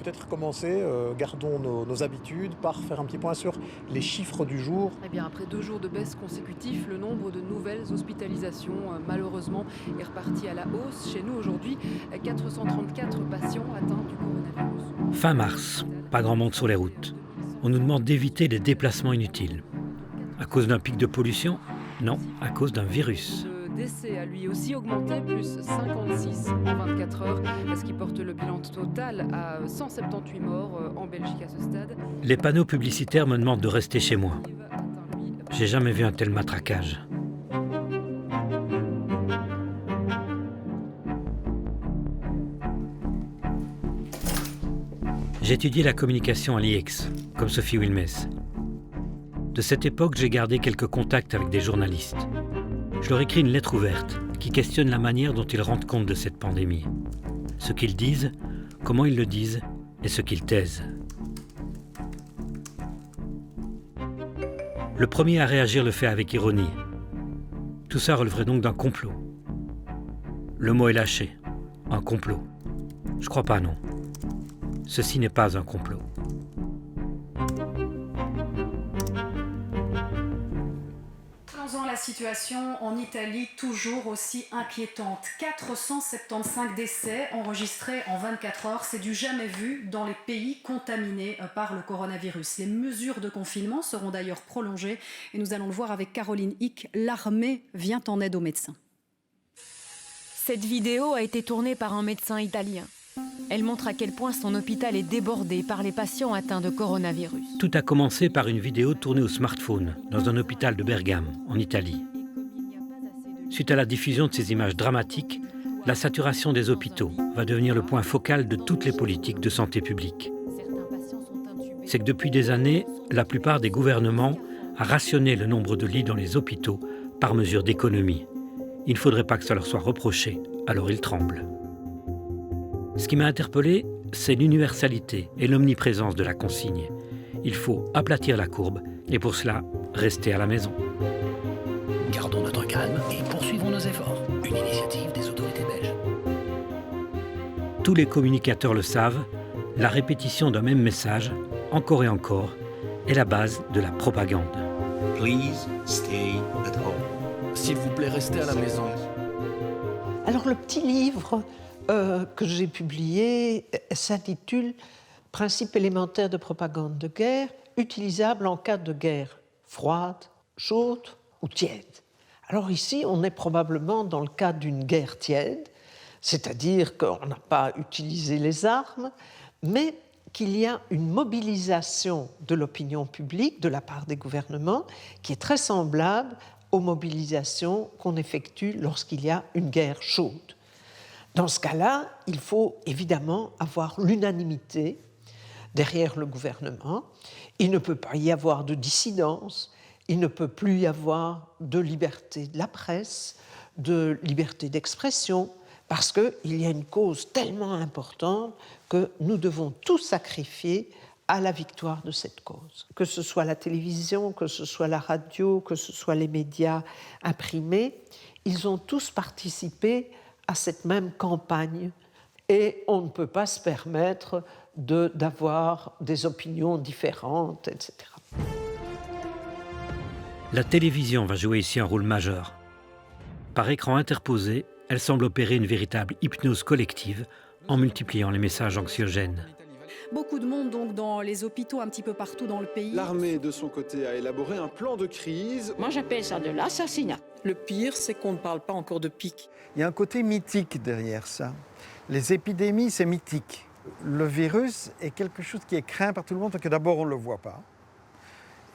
peut-être commencer, gardons nos habitudes, par faire un petit point sur les chiffres du jour. Eh bien, après 2 jours de baisse consécutifs, le nombre de nouvelles hospitalisations, malheureusement, est reparti à la hausse. Chez nous, aujourd'hui, 434 patients atteints du coronavirus. Fin mars, pas grand monde sur les routes. On nous demande d'éviter les déplacements inutiles. À cause d'un pic de pollution? Non, à cause d'un virus. Le décès a lui aussi augmenté, plus 56 en 24 heures, ce qui porte le bilan total à 178 morts en Belgique à ce stade. Les panneaux publicitaires me demandent de rester chez moi. J'ai jamais vu un tel matraquage. J'ai étudié la communication à l'IEX, comme Sophie Wilmès. De cette époque, j'ai gardé quelques contacts avec des journalistes. Je leur écris une lettre ouverte qui questionne la manière dont ils rendent compte de cette pandémie. Ce qu'ils disent, comment ils le disent et ce qu'ils taisent. Le premier à réagir le fait avec ironie. Tout ça releverait donc d'un complot. Le mot est lâché. Un complot. Je crois pas, non. Ceci n'est pas un complot. Prenons-en la situation en Italie, toujours aussi inquiétante. 475 décès enregistrés en 24 heures. C'est du jamais vu dans les pays contaminés par le coronavirus. Les mesures de confinement seront d'ailleurs prolongées. Et nous allons le voir avec Caroline Hick. L'armée vient en aide aux médecins. Cette vidéo a été tournée par un médecin italien. Elle montre à quel point son hôpital est débordé par les patients atteints de coronavirus. Tout a commencé par une vidéo tournée au smartphone dans un hôpital de Bergame, en Italie. Suite à la diffusion de ces images dramatiques, la saturation des hôpitaux va devenir le point focal de toutes les politiques de santé publique. C'est que depuis des années, la plupart des gouvernements a rationné le nombre de lits dans les hôpitaux par mesure d'économie. Il ne faudrait pas que ça leur soit reproché, alors ils tremblent. Ce qui m'a interpellé, c'est l'universalité et l'omniprésence de la consigne. Il faut aplatir la courbe et pour cela, rester à la maison. Gardons notre calme et poursuivons nos efforts. Une initiative des autorités belges. Tous les communicateurs le savent, la répétition d'un même message, encore et encore, est la base de la propagande. Please stay at home. S'il vous plaît, restez à la maison. Alors le petit livre que j'ai publié s'intitule « Principes élémentaires de propagande de guerre, utilisables en cas de guerre froide, chaude ou tiède ». Alors ici, on est probablement dans le cas d'une guerre tiède, c'est-à-dire qu'on n'a pas utilisé les armes, mais qu'il y a une mobilisation de l'opinion publique de la part des gouvernements qui est très semblable aux mobilisations qu'on effectue lorsqu'il y a une guerre chaude. Dans ce cas-là, il faut évidemment avoir l'unanimité derrière le gouvernement. Il ne peut pas y avoir de dissidence, il ne peut plus y avoir de liberté de la presse, de liberté d'expression, parce qu'il y a une cause tellement importante que nous devons tout sacrifier à la victoire de cette cause. Que ce soit la télévision, que ce soit la radio, que ce soit les médias imprimés, ils ont tous participé à cette même campagne et on ne peut pas se permettre d'avoir des opinions différentes, etc. La télévision va jouer ici un rôle majeur. Par écran interposé, elle semble opérer une véritable hypnose collective en multipliant les messages anxiogènes. Beaucoup de monde donc dans les hôpitaux un petit peu partout dans le pays. L'armée, de son côté, a élaboré un plan de crise. Moi, j'appelle ça de l'assassinat. Le pire, c'est qu'on ne parle pas encore de pic. Il y a un côté mythique derrière ça. Les épidémies, c'est mythique. Le virus est quelque chose qui est craint par tout le monde, parce que d'abord, on ne le voit pas.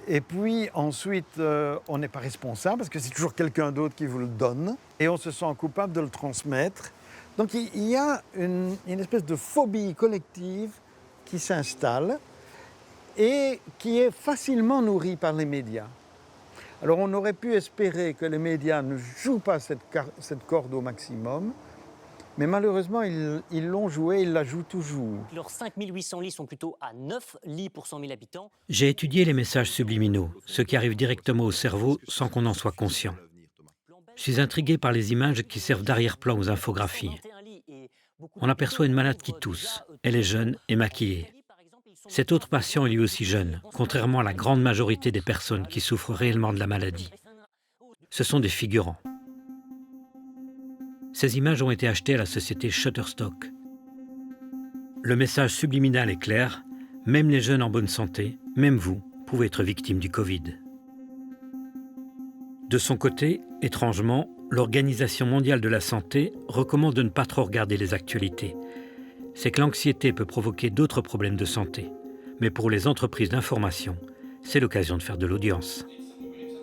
Et puis ensuite, on n'est pas responsable, parce que c'est toujours quelqu'un d'autre qui vous le donne. Et on se sent coupable de le transmettre. Donc il y a une espèce de phobie collective qui s'installe et qui est facilement nourrie par les médias. Alors on aurait pu espérer que les médias ne jouent pas cette corde au maximum, mais malheureusement ils l'ont joué, ils la jouent toujours. Leurs 5800 lits sont plutôt à 9 lits pour 100 000 habitants. J'ai étudié les messages subliminaux, ceux qui arrivent directement au cerveau sans qu'on en soit conscient. Je suis intrigué par les images qui servent d'arrière-plan aux infographies. On aperçoit une malade qui tousse Elle est jeune et maquillée. Cet autre patient est lui aussi jeune, contrairement à la grande majorité des personnes qui souffrent réellement de la maladie. Ce sont des figurants. Ces images ont été achetées à la société Shutterstock. Le message subliminal est clair, même les jeunes en bonne santé, même vous, pouvez être victime du Covid. De son côté, étrangement, l'Organisation mondiale de la santé recommande de ne pas trop regarder les actualités. C'est que l'anxiété peut provoquer d'autres problèmes de santé. Mais pour les entreprises d'information, c'est l'occasion de faire de l'audience.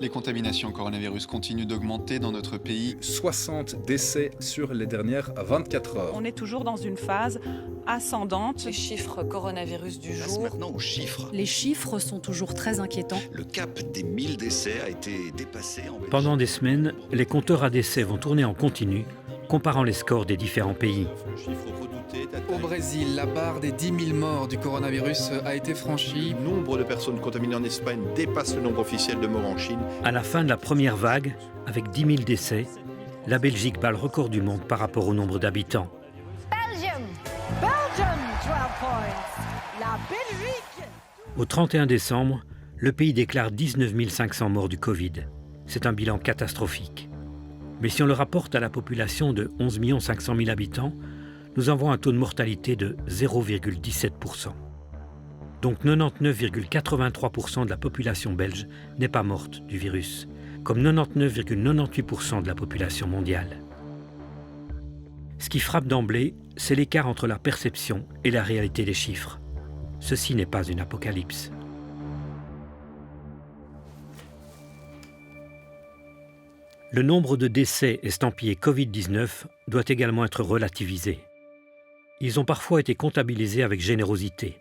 Les contaminations au coronavirus continuent d'augmenter dans notre pays. 60 décès sur les dernières 24 heures. On est toujours dans une phase ascendante. Les chiffres coronavirus du jour. Maintenant aux chiffres. Les chiffres sont toujours très inquiétants. Le cap des 1000 décès a été dépassé en Belgique. Pendant des semaines, les compteurs à décès vont tourner en continu, comparant les scores des différents pays. Au Brésil, la barre des 10 000 morts du coronavirus a été franchie. Le nombre de personnes contaminées en Espagne dépasse le nombre officiel de morts en Chine. À la fin de la première vague, avec 10 000 décès, la Belgique bat le record du monde par rapport au nombre d'habitants. Belgium, 12 points. La Belgique. Au 31 décembre, le pays déclare 19 500 morts du Covid. C'est un bilan catastrophique. Mais si on le rapporte à la population de 11 500 000 habitants, nous avons un taux de mortalité de 0,17%. Donc 99,83% de la population belge n'est pas morte du virus, comme 99,98% de la population mondiale. Ce qui frappe d'emblée, c'est l'écart entre la perception et la réalité des chiffres. Ceci n'est pas une apocalypse. Le nombre de décès estampillés Covid-19 doit également être relativisé. Ils ont parfois été comptabilisés avec générosité.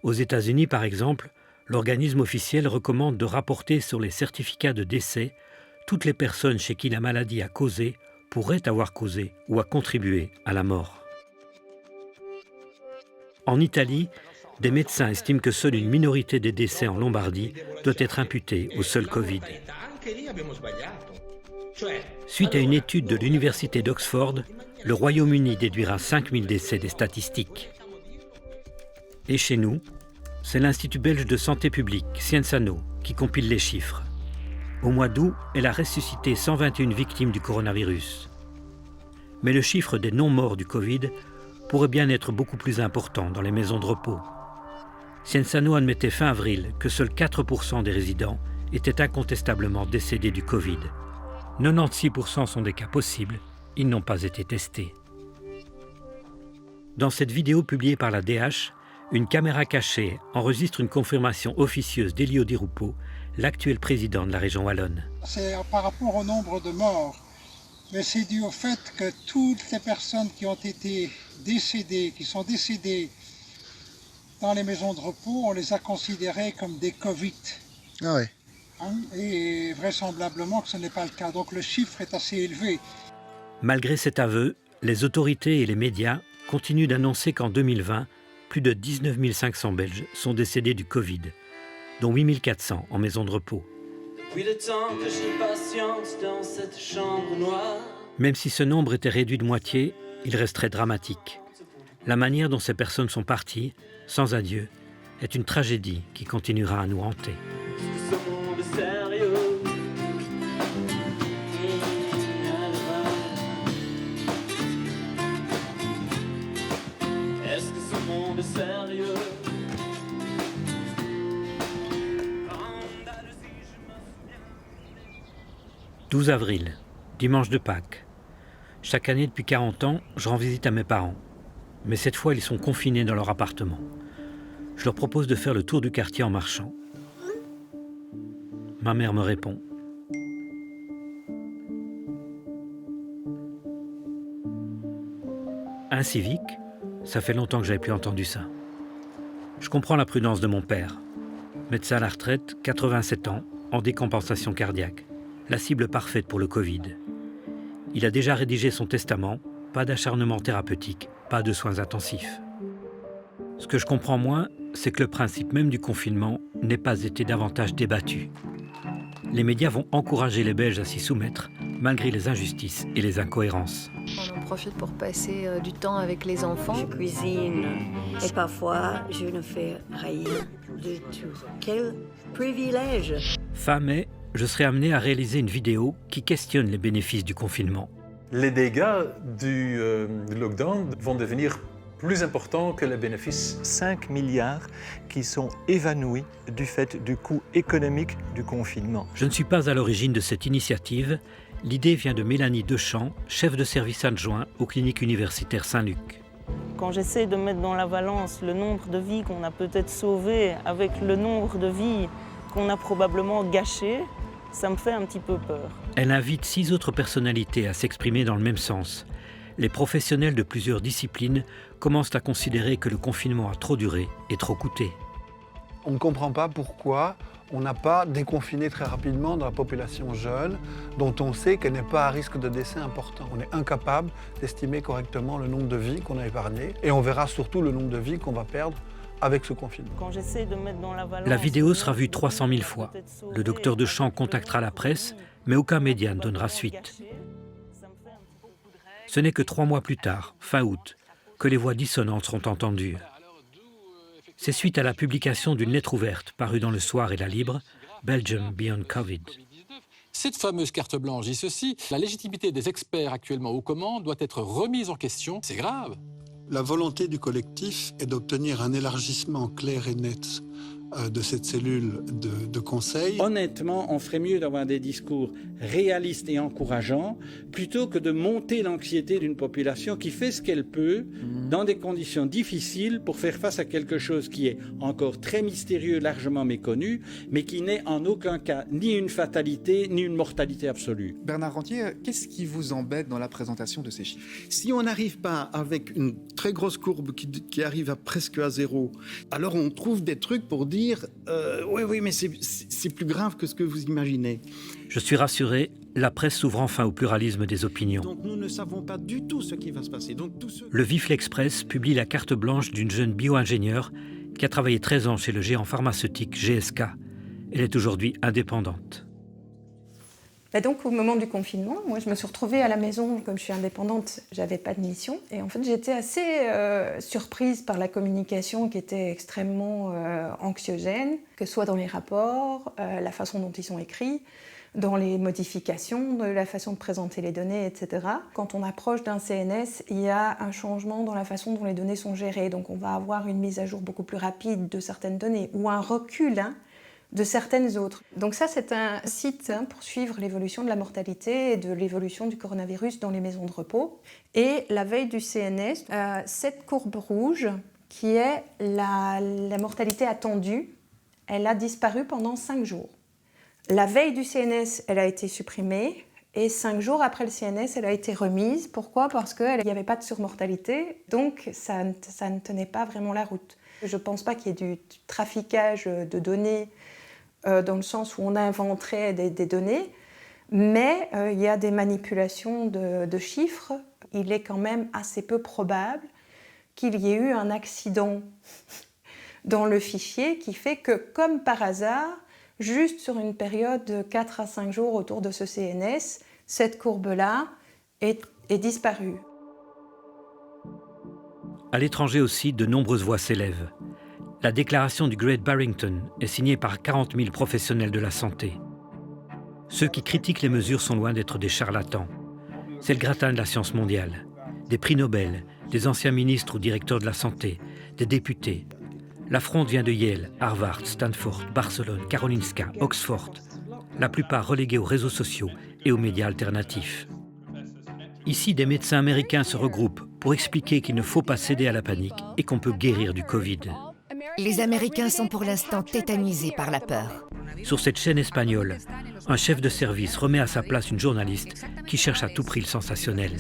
Aux États-Unis, par exemple, l'organisme officiel recommande de rapporter sur les certificats de décès toutes les personnes chez qui la maladie a causé, pourrait avoir causé ou a contribué à la mort. En Italie, des médecins estiment que seule une minorité des décès en Lombardie doit être imputée au seul Covid. Suite à une étude de l'université d'Oxford, le Royaume-Uni déduira 5 000 décès des statistiques. Et chez nous, c'est l'Institut belge de santé publique, Sciensano, qui compile les chiffres. Au mois d'août, elle a ressuscité 121 victimes du coronavirus. Mais le chiffre des non-morts du Covid pourrait bien être beaucoup plus important dans les maisons de repos. Sciensano admettait fin avril que seuls 4% des résidents étaient incontestablement décédés du Covid. 96% sont des cas possibles, ils n'ont pas été testés. Dans cette vidéo publiée par la DH, une caméra cachée enregistre une confirmation officieuse d'Elio Di Rupo, l'actuel président de la région wallonne. C'est par rapport au nombre de morts, mais c'est dû au fait que toutes les personnes qui ont été décédées, qui sont décédées dans les maisons de repos, on les a considérées comme des Covid. Ah ouais. Et vraisemblablement que ce n'est pas le cas. Donc le chiffre est assez élevé. Malgré cet aveu, les autorités et les médias continuent d'annoncer qu'en 2020, plus de 19 500 Belges sont décédés du Covid, dont 8 400 en maison de repos. Depuis le temps que je patiente dans cette chambre noire. Même si ce nombre était réduit de moitié, il resterait dramatique. La manière dont ces personnes sont parties, sans adieu, est une tragédie qui continuera à nous hanter. Est-ce que ce monde est sérieux? 12 avril, dimanche de Pâques. Chaque année depuis 40 ans, je rends visite à mes parents. Mais cette fois, ils sont confinés dans leur appartement. Je leur propose de faire le tour du quartier en marchant. Ma mère me répond. Un civique, ça fait longtemps que j'avais plus entendu ça. Je comprends la prudence de mon père. Médecin à la retraite, 87 ans, en décompensation cardiaque. La cible parfaite pour le Covid. Il a déjà rédigé son testament, pas d'acharnement thérapeutique, pas de soins intensifs. Ce que je comprends moins, c'est que le principe même du confinement n'ait pas été davantage débattu. Les médias vont encourager les Belges à s'y soumettre malgré les injustices et les incohérences. On en profite pour passer du temps avec les enfants. Je cuisine et parfois je ne fais rien du tout. Quel privilège! Fin mai, je serai amené à réaliser une vidéo qui questionne les bénéfices du confinement. Les dégâts du lockdown vont devenir plus importants que les bénéfices. 5 milliards qui sont évanouis du fait du coût économique du confinement. Je ne suis pas à l'origine de cette initiative. L'idée vient de Mélanie Dechamps, chef de service adjoint aux cliniques universitaires Saint-Luc. Quand j'essaie de mettre dans la balance le nombre de vies qu'on a peut-être sauvées avec le nombre de vies qu'on a probablement gâchées, ça me fait un petit peu peur. Elle invite 6 autres personnalités à s'exprimer dans le même sens. Les professionnels de plusieurs disciplines commencent à considérer que le confinement a trop duré et trop coûté. On ne comprend pas pourquoi on n'a pas déconfiné très rapidement dans la population jeune, dont on sait qu'elle n'est pas à risque de décès important. On est incapable d'estimer correctement le nombre de vies qu'on a épargnées et on verra surtout le nombre de vies qu'on va perdre avec ce confinement. Quand j'essaie de mettre dans la balance, la vidéo sera vue 300 000 fois. Le docteur Dechamps contactera la presse, mais aucun média ne donnera suite. Ce n'est que 3 mois plus tard, fin août, que les voix dissonantes seront entendues. C'est suite à la publication d'une lettre ouverte parue dans Le Soir et La Libre, Belgium Beyond Covid. Cette fameuse carte blanche dit ceci: la légitimité des experts actuellement aux commandes doit être remise en question. C'est grave. La volonté du collectif est d'obtenir un élargissement clair et net de cette cellule de conseil. Honnêtement, on ferait mieux d'avoir des discours réalistes et encourageants plutôt que de monter l'anxiété d'une population qui fait ce qu'elle peut dans des conditions difficiles pour faire face à quelque chose qui est encore très mystérieux, largement méconnu, mais qui n'est en aucun cas ni une fatalité ni une mortalité absolue. Bernard Rentier, qu'est-ce qui vous embête dans la présentation de ces chiffres? Si on n'arrive pas avec une très grosse courbe qui arrive à presque à zéro, alors on trouve des trucs pour dire oui, mais c'est plus grave que ce que vous imaginez. Je suis rassuré, la presse s'ouvre enfin au pluralisme des opinions. Donc nous ne savons pas du tout ce qui va se passer. Donc, Le Vif l'Express publie la carte blanche d'une jeune bio-ingénieure qui a travaillé 13 ans chez le géant pharmaceutique GSK. Elle est aujourd'hui indépendante. Et donc au moment du confinement, moi je me suis retrouvée à la maison, comme je suis indépendante, j'avais pas de mission. Et en fait j'étais assez surprise par la communication qui était extrêmement anxiogène, que ce soit dans les rapports, la façon dont ils sont écrits, dans les modifications, de la façon de présenter les données, etc. Quand on approche d'un CNS, il y a un changement dans la façon dont les données sont gérées. Donc on va avoir une mise à jour beaucoup plus rapide de certaines données, ou un recul de certaines autres. Donc ça, c'est un site pour suivre l'évolution de la mortalité et de l'évolution du coronavirus dans les maisons de repos. Et la veille du CNS, cette courbe rouge, qui est la mortalité attendue, elle a disparu pendant 5 jours. La veille du CNS, elle a été supprimée, et 5 jours après le CNS, elle a été remise. Pourquoi? Parce qu'il n'y avait pas de surmortalité, donc ça ne tenait pas vraiment la route. Je ne pense pas qu'il y ait du traficage de données dans le sens où on inventerait des données, mais il y a des manipulations de chiffres. Il est quand même assez peu probable qu'il y ait eu un accident dans le fichier qui fait que, comme par hasard, juste sur une période de 4 à 5 jours autour de ce CNS, cette courbe-là est disparue. À l'étranger aussi, de nombreuses voix s'élèvent. La déclaration du Great Barrington est signée par 40 000 professionnels de la santé. Ceux qui critiquent les mesures sont loin d'être des charlatans. C'est le gratin de la science mondiale. Des prix Nobel, des anciens ministres ou directeurs de la santé, des députés. La fronde vient de Yale, Harvard, Stanford, Barcelone, Karolinska, Oxford. La plupart relégués aux réseaux sociaux et aux médias alternatifs. Ici, des médecins américains se regroupent pour expliquer qu'il ne faut pas céder à la panique et qu'on peut guérir du Covid. Les Américains sont pour l'instant tétanisés par la peur. Sur cette chaîne espagnole, un chef de service remet à sa place une journaliste qui cherche à tout prix le sensationnel.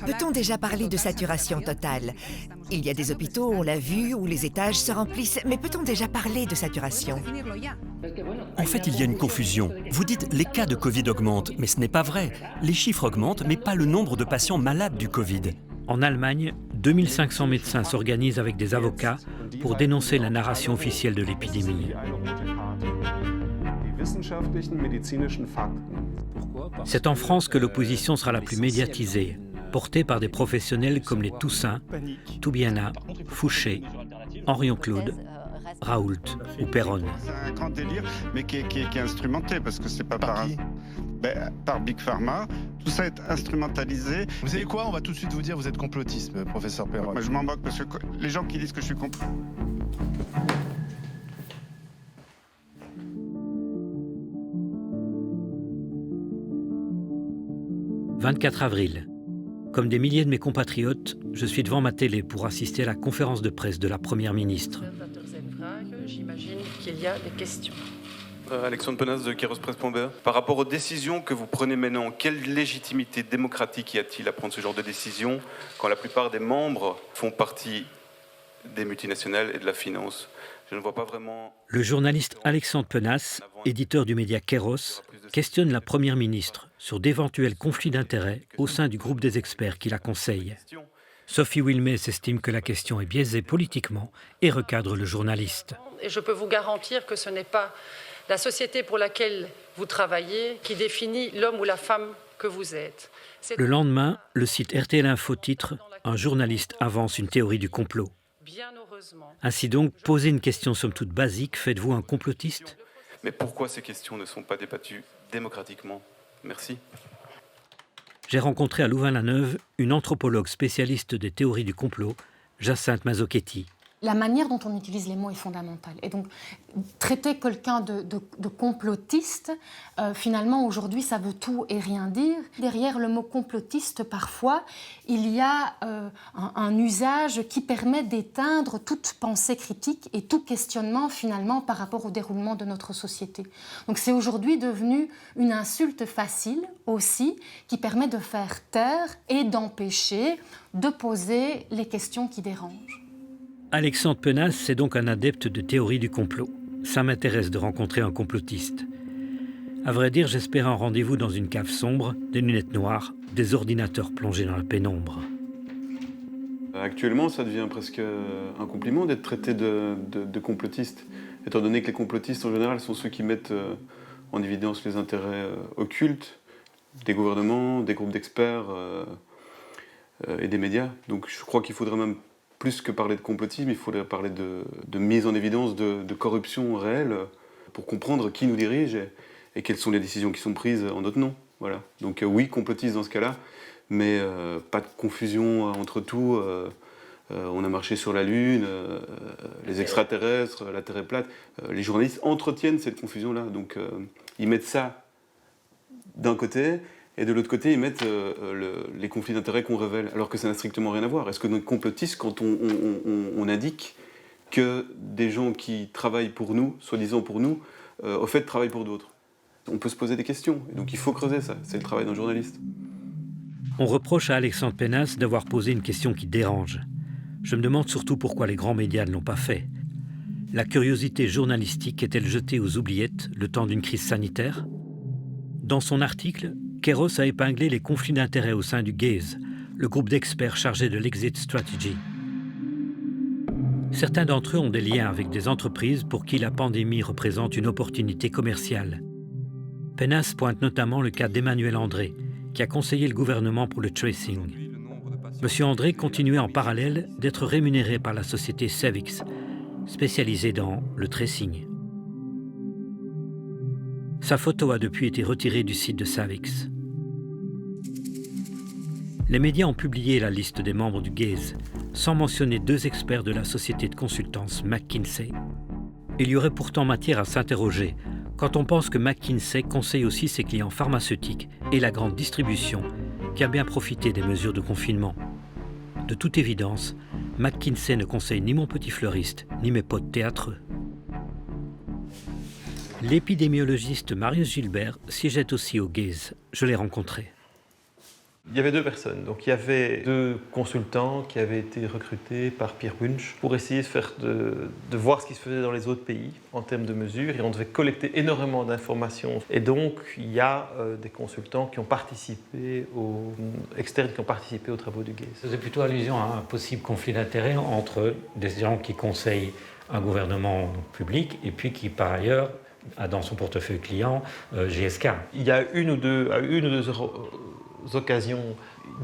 Peut-on déjà parler de saturation totale? Il y a des hôpitaux, on l'a vu, où les étages se remplissent, mais peut-on déjà parler de saturation? En fait, il y a une confusion. Vous dites les cas de Covid augmentent, mais ce n'est pas vrai. Les chiffres augmentent, mais pas le nombre de patients malades du Covid. En Allemagne, 2500 médecins s'organisent avec des avocats pour dénoncer la narration officielle de l'épidémie. C'est en France que l'opposition sera la plus médiatisée, portée par des professionnels comme les Toussaint, Toubiana, Fouché, Henrion-Claude, Raoult ou Perron. C'est un grand délire, mais qui est instrumenté, parce que c'est pas par Big Pharma. Tout ça est instrumentalisé. Vous savez quoi? On va tout de suite vous dire, vous êtes complotiste, professeur Perron. Moi, je m'en moque, parce que les gens qui disent que je suis complot... 24 avril. Comme des milliers de mes compatriotes, je suis devant ma télé pour assister à la conférence de presse de la Première ministre. J'imagine qu'il y a des questions. Alexandre Penas de Kairos-Presse.be. Par rapport aux décisions que vous prenez maintenant, quelle légitimité démocratique y a-t-il à prendre ce genre de décisions quand la plupart des membres font partie des multinationales et de la finance? Je ne vois pas vraiment... Le journaliste Alexandre Penas, éditeur du média Kairos, questionne la Première ministre sur d'éventuels conflits d'intérêts au sein du groupe des experts qui la conseille. Sophie Wilmès estime que la question est biaisée politiquement et recadre le journaliste. Et je peux vous garantir que ce n'est pas la société pour laquelle vous travaillez qui définit l'homme ou la femme que vous êtes. Le lendemain, le site RTL Info titre « Un journaliste avance une théorie du complot ». Ainsi donc, poser une question somme toute basique, faites-vous un complotiste? Mais pourquoi ces questions ne sont pas débattues démocratiquement? Merci. J'ai rencontré à Louvain-la-Neuve une anthropologue spécialiste des théories du complot, Jacinthe Mazzochetti. La manière dont on utilise les mots est fondamentale. Et donc, traiter quelqu'un de complotiste, finalement, aujourd'hui, ça veut tout et rien dire. Derrière le mot complotiste, parfois, il y a un usage qui permet d'éteindre toute pensée critique et tout questionnement, finalement, par rapport au déroulement de notre société. Donc, c'est aujourd'hui devenu une insulte facile, aussi, qui permet de faire taire et d'empêcher de poser les questions qui dérangent. Alexandre Penas, c'est donc un adepte de théorie du complot. Ça m'intéresse de rencontrer un complotiste. À vrai dire, j'espère un rendez-vous dans une cave sombre, des lunettes noires, des ordinateurs plongés dans la pénombre. Actuellement, ça devient presque un compliment d'être traité de complotiste, étant donné que les complotistes, en général, sont ceux qui mettent en évidence les intérêts occultes des gouvernements, des groupes d'experts et des médias. Donc je crois qu'il faudrait même plus que parler de complotisme, il faudrait parler de mise en évidence de corruption réelle pour comprendre qui nous dirige et quelles sont les décisions qui sont prises en notre nom. Voilà. Donc oui, complotiste dans ce cas-là, mais pas de confusion entre tout. On a marché sur la Lune, les extraterrestres, la Terre est plate. Les journalistes entretiennent cette confusion-là. Donc ils mettent ça d'un côté, et de l'autre côté, ils mettent les conflits d'intérêts qu'on révèle, alors que ça n'a strictement rien à voir. Est-ce que nous complotiste quand on indique que des gens qui travaillent pour nous, soi-disant pour nous, au fait travaillent pour d'autres? On peut se poser des questions, et donc il faut creuser ça. C'est le travail d'un journaliste. On reproche à Alexandre Penas d'avoir posé une question qui dérange. Je me demande surtout pourquoi les grands médias ne l'ont pas fait. La curiosité journalistique est-elle jetée aux oubliettes le temps d'une crise sanitaire? Dans son article, Kairos a épinglé les conflits d'intérêts au sein du Gaze, le groupe d'experts chargé de l'exit strategy. Certains d'entre eux ont des liens avec des entreprises pour qui la pandémie représente une opportunité commerciale. Penas pointe notamment le cas d'Emmanuel André, qui a conseillé le gouvernement pour le tracing. Monsieur André continuait en parallèle d'être rémunéré par la société Savix, spécialisée dans le tracing. Sa photo a depuis été retirée du site de Savix. Les médias ont publié la liste des membres du Gaze, sans mentionner deux experts de la société de consultance McKinsey. Il y aurait pourtant matière à s'interroger quand on pense que McKinsey conseille aussi ses clients pharmaceutiques et la grande distribution qui a bien profité des mesures de confinement. De toute évidence, McKinsey ne conseille ni mon petit fleuriste, ni mes potes théâtreux. L'épidémiologiste Marius Gilbert siégeait aussi au Gaze. Je l'ai rencontré. Il y avait deux personnes. Donc il y avait deux consultants qui avaient été recrutés par Pierre Bunch pour essayer de voir ce qui se faisait dans les autres pays en termes de mesures. Et on devait collecter énormément d'informations. Et donc il y a des consultants qui ont participé, externes qui ont participé aux travaux du Gaze. C'est plutôt allusion à un possible conflit d'intérêts entre des gens qui conseillent un gouvernement public et puis qui par ailleurs dans son portefeuille client GSK. Il y a une ou deux occasions,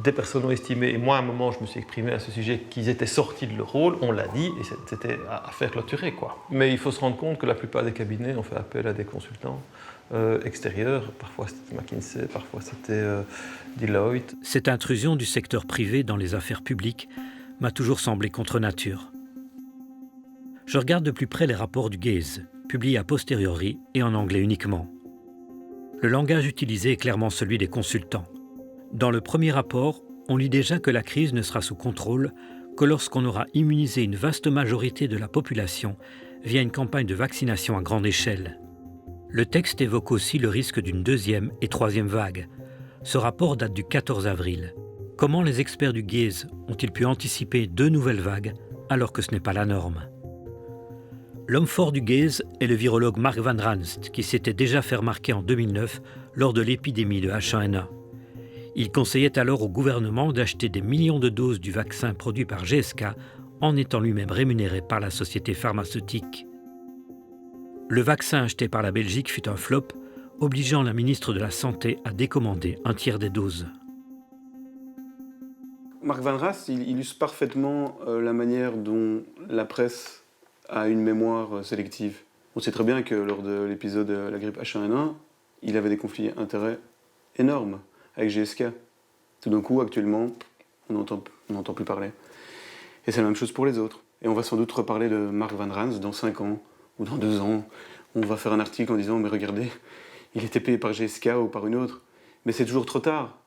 des personnes ont estimé, et moi à un moment je me suis exprimé à ce sujet, qu'ils étaient sortis de leur rôle, on l'a dit, et c'était à faire clôturer, quoi. Mais il faut se rendre compte que la plupart des cabinets ont fait appel à des consultants extérieurs, parfois c'était McKinsey, parfois c'était Deloitte. Cette intrusion du secteur privé dans les affaires publiques m'a toujours semblé contre nature. Je regarde de plus près les rapports du Gaze, publiés a posteriori et en anglais uniquement. Le langage utilisé est clairement celui des consultants. Dans le premier rapport, on lit déjà que la crise ne sera sous contrôle que lorsqu'on aura immunisé une vaste majorité de la population via une campagne de vaccination à grande échelle. Le texte évoque aussi le risque d'une deuxième et troisième vague. Ce rapport date du 14 avril. Comment les experts du Gaze ont-ils pu anticiper 2 nouvelles vagues alors que ce n'est pas la norme? L'homme fort du Gaze est le virologue Mark Van Ranst, qui s'était déjà fait remarquer en 2009 lors de l'épidémie de H1N1. Il conseillait alors au gouvernement d'acheter des millions de doses du vaccin produit par GSK en étant lui-même rémunéré par la société pharmaceutique. Le vaccin acheté par la Belgique fut un flop, obligeant la ministre de la Santé à décommander un tiers des doses. Mark Van Ranst, il illustre parfaitement la manière dont la presse a une mémoire sélective. On sait très bien que lors de l'épisode de la grippe H1N1, il avait des conflits d'intérêts énormes avec GSK. Tout d'un coup, actuellement, on n'entend plus parler. Et c'est la même chose pour les autres. Et on va sans doute reparler de Mark Van Ranst dans 5 ans ou dans 2 ans. On va faire un article en disant « mais regardez, il était payé par GSK ou par une autre ». Mais c'est toujours trop tard.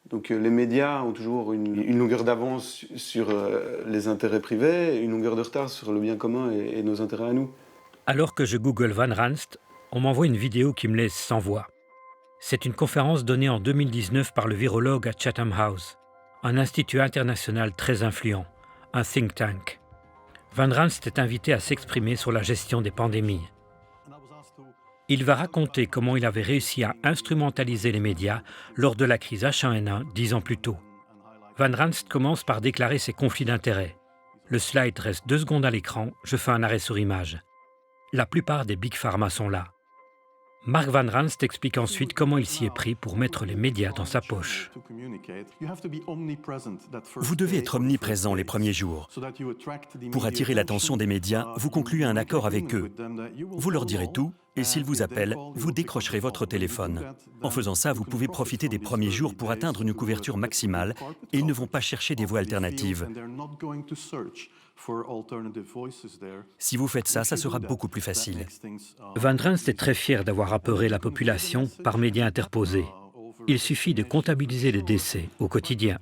Donc les médias ont toujours une longueur d'avance sur les intérêts privés, une longueur de retard sur le bien commun et nos intérêts à nous. Alors que je google Van Ranst, on m'envoie une vidéo qui me laisse sans voix. C'est une conférence donnée en 2019 par le virologue à Chatham House, un institut international très influent, un think tank. Van Ranst est invité à s'exprimer sur la gestion des pandémies. Il va raconter comment il avait réussi à instrumentaliser les médias lors de la crise H1N1 10 ans plus tôt. Van Ranst commence par déclarer ses conflits d'intérêts. Le slide reste 2 secondes à l'écran, je fais un arrêt sur image. La plupart des Big Pharma sont là. Mark Van Ranst explique ensuite comment il s'y est pris pour mettre les médias dans sa poche. Vous devez être omniprésent les premiers jours. Pour attirer l'attention des médias, vous concluez un accord avec eux. Vous leur direz tout, et s'ils vous appellent, vous décrocherez votre téléphone. En faisant ça, vous pouvez profiter des premiers jours pour atteindre une couverture maximale, et ils ne vont pas chercher des voies alternatives. Si vous faites ça, ça sera beaucoup plus facile. Van Ranst est très fier d'avoir apeuré la population par médias interposés. Il suffit de comptabiliser les décès au quotidien.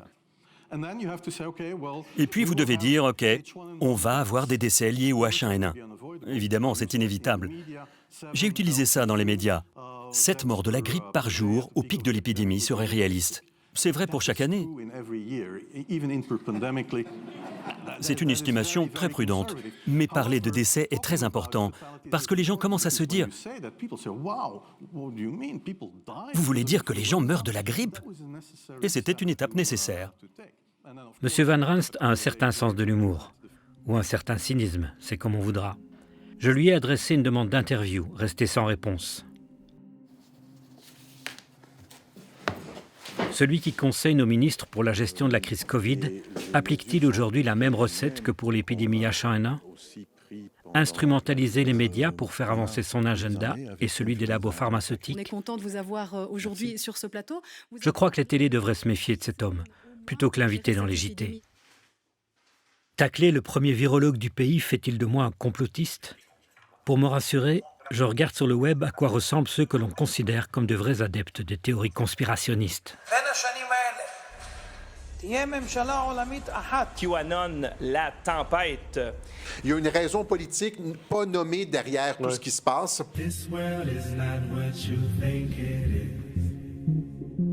Et puis vous devez dire, OK, on va avoir des décès liés au H1N1. Évidemment, c'est inévitable. J'ai utilisé ça dans les médias. 7 morts de la grippe par jour au pic de l'épidémie serait réaliste. C'est vrai pour chaque année. C'est une estimation très prudente, mais parler de décès est très important, parce que les gens commencent à se dire « Vous voulez dire que les gens meurent de la grippe ?» Et c'était une étape nécessaire. Monsieur Van Ranst a un certain sens de l'humour, ou un certain cynisme, c'est comme on voudra. Je lui ai adressé une demande d'interview, restée sans réponse. Celui qui conseille nos ministres pour la gestion de la crise Covid applique-t-il aujourd'hui la même recette que pour l'épidémie H1N1 ? Instrumentaliser les médias pour faire avancer son agenda et celui des labos pharmaceutiques. On est content de vous avoir aujourd'hui sur ce plateau. Je crois que les télés devraient se méfier de cet homme, plutôt que l'inviter dans les JT. Tacler le premier virologue du pays fait-il de moi un complotiste ? Pour me rassurer, je regarde sur le web à quoi ressemblent ceux que l'on considère comme de vrais adeptes des théories conspirationnistes. QAnon, la tempête. Il y a une raison politique pas nommée derrière tout ce qui se passe.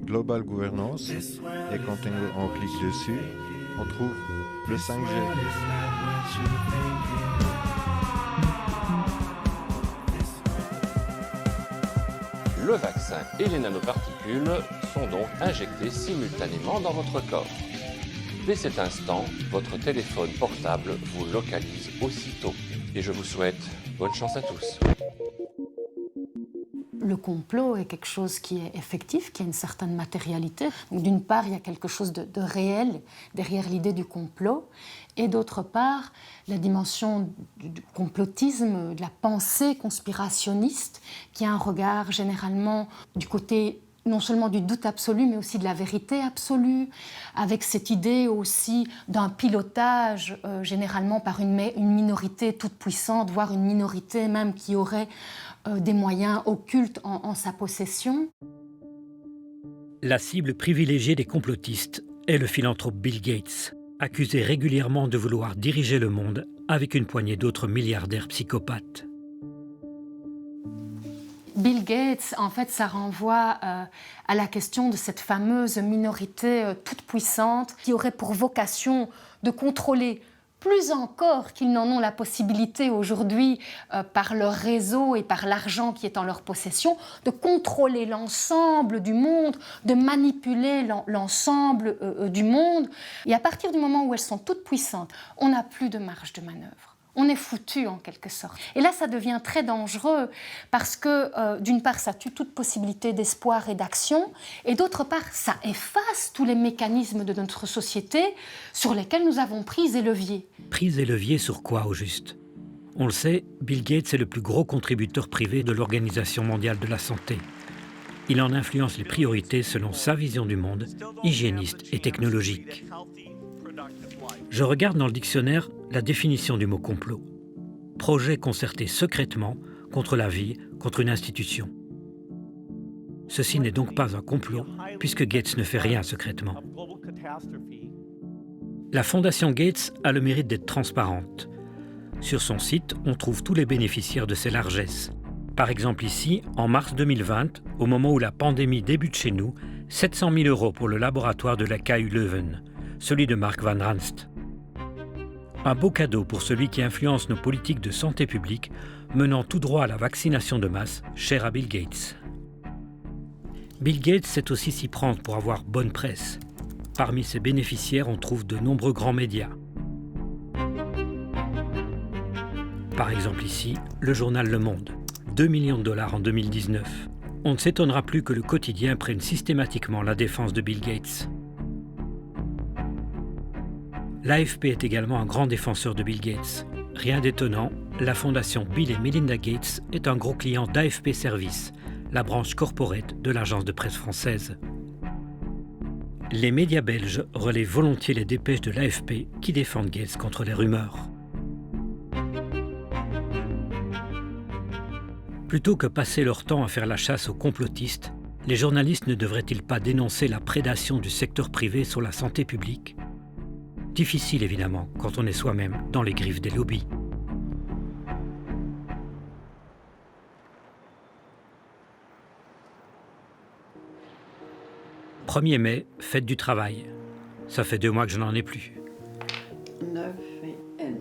Global Governance, et quand on clique dessus, on trouve le 5G. Le vaccin et les nanoparticules sont donc injectés simultanément dans votre corps. Dès cet instant, votre téléphone portable vous localise aussitôt. Et je vous souhaite bonne chance à tous. le complot est quelque chose qui est effectif, qui a une certaine matérialité. Donc, d'une part, il y a quelque chose de réel derrière l'idée du complot, et d'autre part, la dimension du complotisme, de la pensée conspirationniste, qui a un regard généralement du côté non seulement du doute absolu, mais aussi de la vérité absolue, avec cette idée aussi d'un pilotage, généralement par une minorité toute puissante, voire une minorité même qui aurait des moyens occultes en sa possession. La cible privilégiée des complotistes est le philanthrope Bill Gates, accusé régulièrement de vouloir diriger le monde avec une poignée d'autres milliardaires psychopathes. Bill Gates, en fait, ça renvoie à la question de cette fameuse minorité toute puissante qui aurait pour vocation de contrôler plus encore qu'ils n'en ont la possibilité aujourd'hui par leur réseau et par l'argent qui est en leur possession, de contrôler l'ensemble du monde, de manipuler l'ensemble du monde. Et à partir du moment où elles sont toutes puissantes, on n'a plus de marge de manœuvre. On est foutu en quelque sorte. Et là, ça devient très dangereux parce que, d'une part, ça tue toute possibilité d'espoir et d'action, et d'autre part, ça efface tous les mécanismes de notre société sur lesquels nous avons prise et levier. Prise et levier sur quoi, au juste? On le sait, Bill Gates est le plus gros contributeur privé de l'Organisation mondiale de la santé. Il en influence les priorités selon sa vision du monde, hygiéniste et technologique. Je regarde dans le dictionnaire la définition du mot complot. Projet concerté secrètement contre la vie, contre une institution. Ceci n'est donc pas un complot, puisque Gates ne fait rien secrètement. La Fondation Gates a le mérite d'être transparente. Sur son site, on trouve tous les bénéficiaires de ses largesses. Par exemple ici, en mars 2020, au moment où la pandémie débute chez nous, 700 000 € pour le laboratoire de la KU Leuven, celui de Mark Van Ranst. Un beau cadeau pour celui qui influence nos politiques de santé publique, menant tout droit à la vaccination de masse, chère à Bill Gates. Bill Gates sait aussi s'y prendre pour avoir bonne presse. Parmi ses bénéficiaires, on trouve de nombreux grands médias. Par exemple ici, le journal Le Monde, 2 millions de $ en 2019. On ne s'étonnera plus que le quotidien prenne systématiquement la défense de Bill Gates. L'AFP est également un grand défenseur de Bill Gates. Rien d'étonnant, la fondation Bill et Melinda Gates est un gros client d'AFP Services, la branche corporate de l'agence de presse française. Les médias belges relaient volontiers les dépêches de l'AFP qui défendent Gates contre les rumeurs. Plutôt que passer leur temps à faire la chasse aux complotistes, les journalistes ne devraient-ils pas dénoncer la prédation du secteur privé sur la santé publique ? Difficile évidemment quand on est soi-même dans les griffes des lobbies. « 1er mai, fête du travail. Ça fait 2 mois que je n'en ai plus. 9 et N.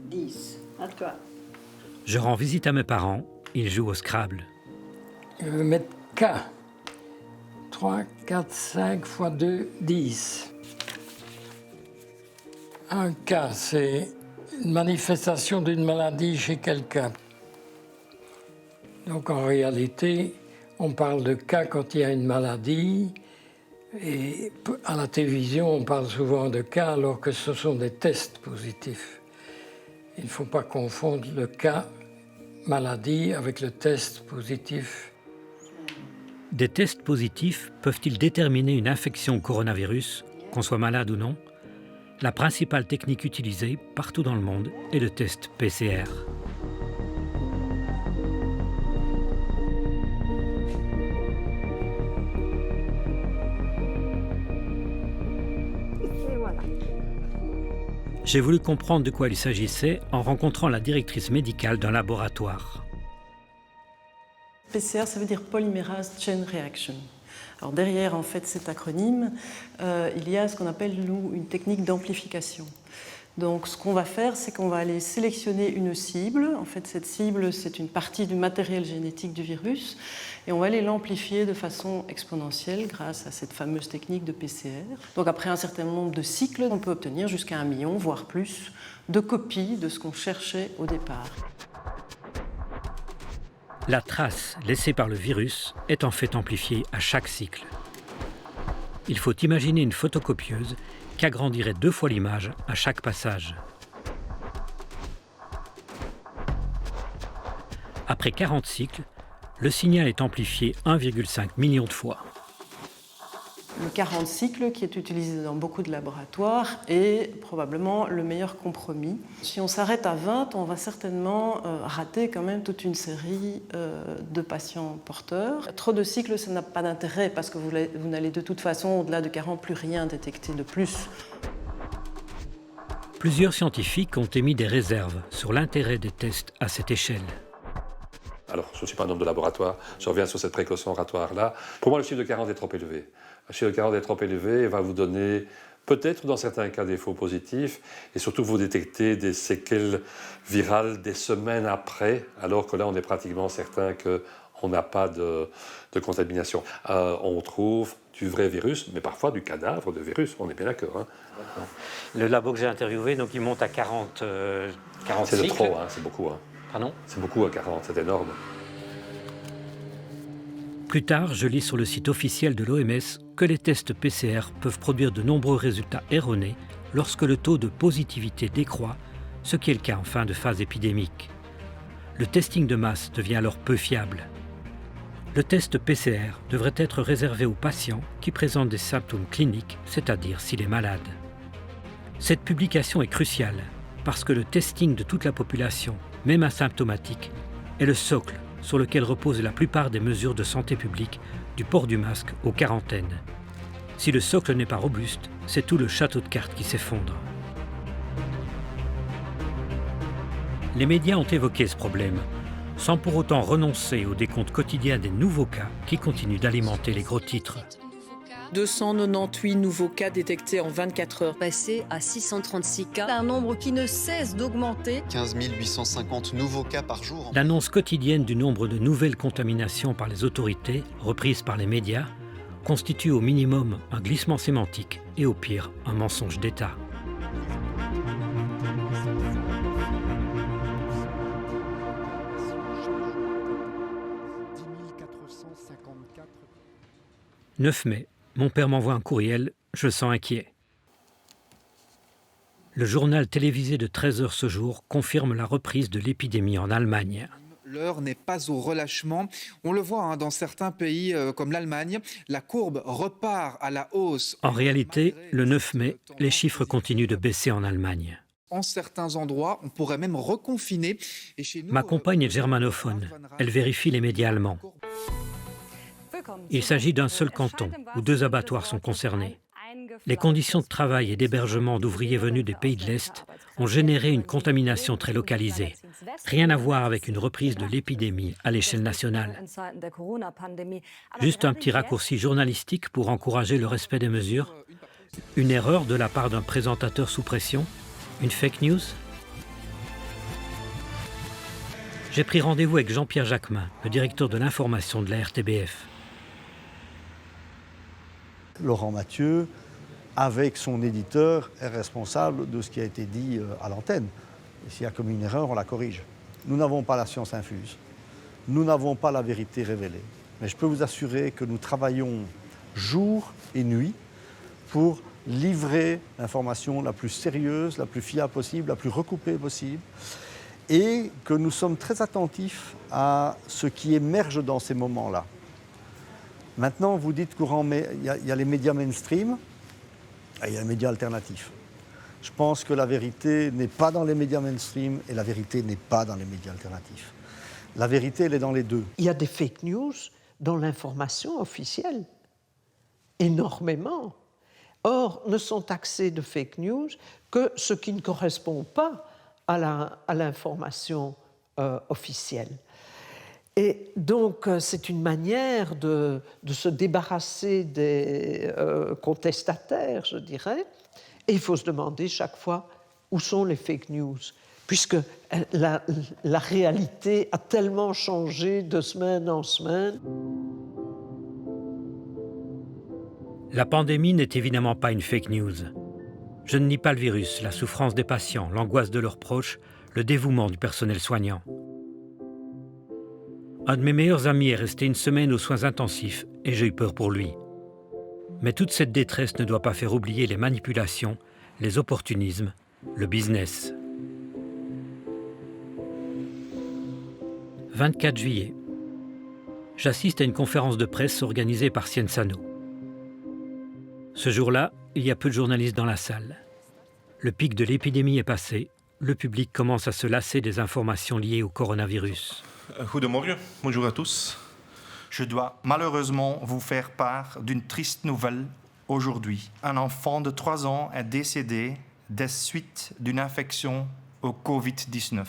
10. À toi. Je rends visite à mes parents. Ils jouent au Scrabble. Je vais mettre K. 3, 4, 5 x 2, 10. Un cas, c'est une manifestation d'une maladie chez quelqu'un. Donc en réalité, on parle de cas quand il y a une maladie, et à la télévision, on parle souvent de cas alors que ce sont des tests positifs. Il ne faut pas confondre le cas maladie avec le test positif. Des tests positifs peuvent-ils déterminer une infection au coronavirus, qu'on soit malade ou non ? La principale technique utilisée partout dans le monde est le test PCR. J'ai voulu comprendre de quoi il s'agissait en rencontrant la directrice médicale d'un laboratoire. PCR, ça veut dire Polymerase Chain Reaction. Alors derrière en fait cet acronyme, il y a ce qu'on appelle nous une technique d'amplification. Donc ce qu'on va faire, c'est qu'on va aller sélectionner une cible. En fait, cette cible, c'est une partie du matériel génétique du virus, et on va aller l'amplifier de façon exponentielle grâce à cette fameuse technique de PCR. Donc après un certain nombre de cycles, on peut obtenir jusqu'à 1 million, voire plus, de copies de ce qu'on cherchait au départ. La trace laissée par le virus est en fait amplifiée à chaque cycle. Il faut imaginer une photocopieuse qui agrandirait 2 fois l'image à chaque passage. Après 40 cycles, le signal est amplifié 1,5 million de fois. Le 40 cycles, qui est utilisé dans beaucoup de laboratoires, est probablement le meilleur compromis. Si on s'arrête à 20, on va certainement rater quand même toute une série de patients porteurs. Trop de cycles, ça n'a pas d'intérêt parce que vous n'allez de toute façon, au-delà de 40, plus rien détecter de plus. Plusieurs scientifiques ont émis des réserves sur l'intérêt des tests à cette échelle. Alors, je ne suis pas un homme de laboratoire, je reviens sur cette précaution oratoire-là. Pour moi, le chiffre de 40 est trop élevé. Le chiffre de 40 est trop élevé et va vous donner, peut-être dans certains cas, des faux positifs, et surtout vous détecter des séquelles virales des semaines après, alors que là, on est pratiquement certain qu'on n'a pas de contamination. On trouve du vrai virus, mais parfois du cadavre de virus, on est bien d'accord. Hein. Le labo que j'ai interviewé, donc il monte à 40 c'est cycles. de trop, hein, c'est beaucoup. Hein. Pardon ? C'est beaucoup à 40, c'est énorme. Plus tard, je lis sur le site officiel de l'OMS que les tests PCR peuvent produire de nombreux résultats erronés lorsque le taux de positivité décroît, ce qui est le cas en fin de phase épidémique. Le testing de masse devient alors peu fiable. Le test PCR devrait être réservé aux patients qui présentent des symptômes cliniques, c'est-à-dire s'il est malade. Cette publication est cruciale parce que le testing de toute la population, même asymptomatique, est le socle sur lequel reposent la plupart des mesures de santé publique, du port du masque aux quarantaines. Si le socle n'est pas robuste, c'est tout le château de cartes qui s'effondre. Les médias ont évoqué ce problème, sans pour autant renoncer au décompte quotidien des nouveaux cas qui continuent d'alimenter les gros titres. 298 nouveaux cas détectés en 24 heures. Passé à 636 cas, un nombre qui ne cesse d'augmenter. 15 850 nouveaux cas par jour. L'annonce quotidienne du nombre de nouvelles contaminations par les autorités, reprise par les médias, constitue au minimum un glissement sémantique et au pire un mensonge d'État. « 9 mai. Mon père m'envoie un courriel, je le sens inquiet. » Le journal télévisé de 13h ce jour confirme la reprise de l'épidémie en Allemagne. L'heure n'est pas au relâchement. On le voit dans certains pays comme l'Allemagne, la courbe repart à la hausse. En réalité, le 9 mai, les chiffres continuent de baisser en Allemagne. En certains endroits, on pourrait même reconfiner. Et chez nous, Ma compagne est germanophone. Elle vérifie les médias allemands. Il s'agit d'un seul canton où 2 abattoirs sont concernés. Les conditions de travail et d'hébergement d'ouvriers venus des pays de l'Est ont généré une contamination très localisée. Rien à voir avec une reprise de l'épidémie à l'échelle nationale. Juste un petit raccourci journalistique pour encourager le respect des mesures. Une erreur de la part d'un présentateur sous pression? Une fake news? J'ai pris rendez-vous avec Jean-Pierre Jacquemin, le directeur de l'information de la RTBF. Laurent Mathieu, avec son éditeur, est responsable de ce qui a été dit à l'antenne. Et s'il y a comme une erreur, on la corrige. Nous n'avons pas la science infuse. Nous n'avons pas la vérité révélée. Mais je peux vous assurer que nous travaillons jour et nuit pour livrer l'information la plus sérieuse, la plus fiable possible, la plus recoupée possible, et que nous sommes très attentifs à ce qui émerge dans ces moments-là. Maintenant, vous dites il y a les médias mainstream et il y a les médias alternatifs. Je pense que la vérité n'est pas dans les médias mainstream et la vérité n'est pas dans les médias alternatifs. La vérité, elle est dans les deux. Il y a des fake news dans l'information officielle, énormément. Or, ne sont taxés de fake news que ce qui ne correspond pas à l'information officielle. Et donc, c'est une manière de se débarrasser des contestataires, je dirais. Et il faut se demander chaque fois où sont les fake news, puisque la réalité a tellement changé de semaine en semaine. La pandémie n'est évidemment pas une fake news. Je ne nie pas le virus, la souffrance des patients, l'angoisse de leurs proches, le dévouement du personnel soignant. Un de mes meilleurs amis est resté une semaine aux soins intensifs et j'ai eu peur pour lui. Mais toute cette détresse ne doit pas faire oublier les manipulations, les opportunismes, le business. 24 juillet. J'assiste à une conférence de presse organisée par Cienzano. Ce jour-là, il y a peu de journalistes dans la salle. Le pic de l'épidémie est passé. Le public commence à se lasser des informations liées au coronavirus. Goedemorgen, bonjour à tous. Je dois malheureusement vous faire part d'une triste nouvelle aujourd'hui. Un enfant de 3 ans est décédé des suites d'une infection au Covid-19.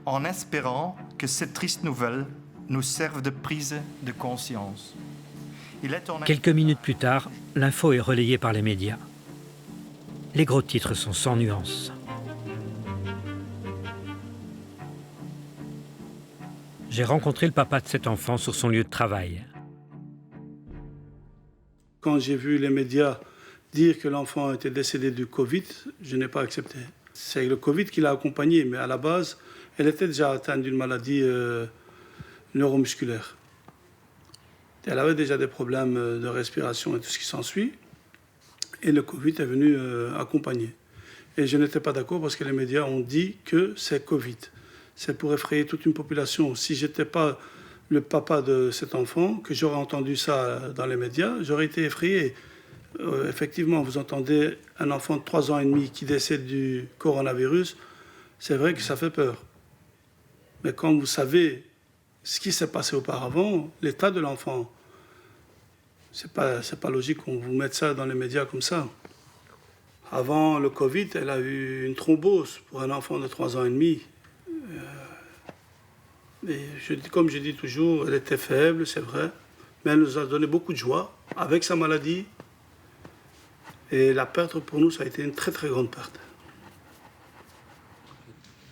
En espérant que cette triste nouvelle nous serve de prise de conscience. Quelques minutes plus tard, l'info est relayée par les médias. Les gros titres sont sans nuance. J'ai rencontré le papa de cet enfant sur son lieu de travail. Quand j'ai vu les médias dire que l'enfant était décédé du Covid, je n'ai pas accepté. C'est le Covid qui l'a accompagné, mais à la base, elle était déjà atteinte d'une maladie neuromusculaire. Elle avait déjà des problèmes de respiration et tout ce qui s'ensuit. Et le Covid est venu accompagner. Et je n'étais pas d'accord parce que les médias ont dit que c'est Covid. C'est pour effrayer toute une population. Si je n'étais pas le papa de cet enfant, que j'aurais entendu ça dans les médias, j'aurais été effrayé. Effectivement, vous entendez un enfant de 3 ans et demi qui décède du coronavirus, c'est vrai que ça fait peur. Mais quand vous savez ce qui s'est passé auparavant, l'état de l'enfant, c'est pas logique qu'on vous mette ça dans les médias comme ça. Avant le Covid, elle a eu une thrombose pour un enfant de 3 ans et demi. Comme je dis toujours, elle était faible, c'est vrai, mais elle nous a donné beaucoup de joie avec sa maladie. Et la perte pour nous, ça a été une très très grande perte.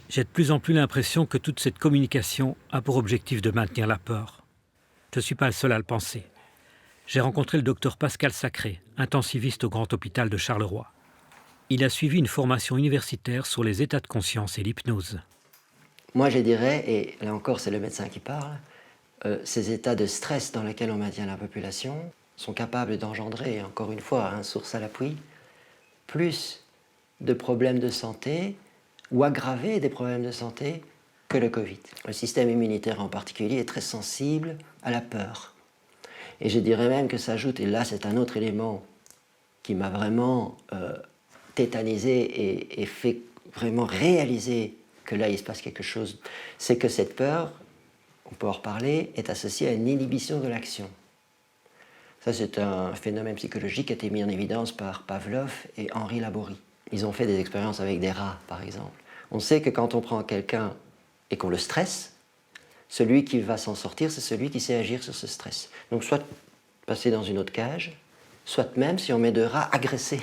J'ai de plus en plus l'impression que toute cette communication a pour objectif de maintenir la peur. Je ne suis pas le seul à le penser. J'ai rencontré le docteur Pascal Sacré, intensiviste au Grand Hôpital de Charleroi. Il a suivi une formation universitaire sur les états de conscience et l'hypnose. Moi, je dirais, et là encore, c'est le médecin qui parle, ces états de stress dans lesquels on maintient la population sont capables d'engendrer, encore une fois, source à l'appui, plus de problèmes de santé ou aggraver des problèmes de santé que le Covid. Le système immunitaire en particulier est très sensible à la peur. Et je dirais même que s'ajoute, et là c'est un autre élément qui m'a vraiment tétanisé et fait vraiment réaliser que là il se passe quelque chose, c'est que cette peur, on peut en reparler, est associée à une inhibition de l'action. Ça, c'est un phénomène psychologique qui a été mis en évidence par Pavlov et Henri Laborie. Ils ont fait des expériences avec des rats, par exemple. On sait que quand on prend quelqu'un et qu'on le stresse, celui qui va s'en sortir, c'est celui qui sait agir sur ce stress. Donc, soit passer dans une autre cage, soit même, si on met 2 rats, agresser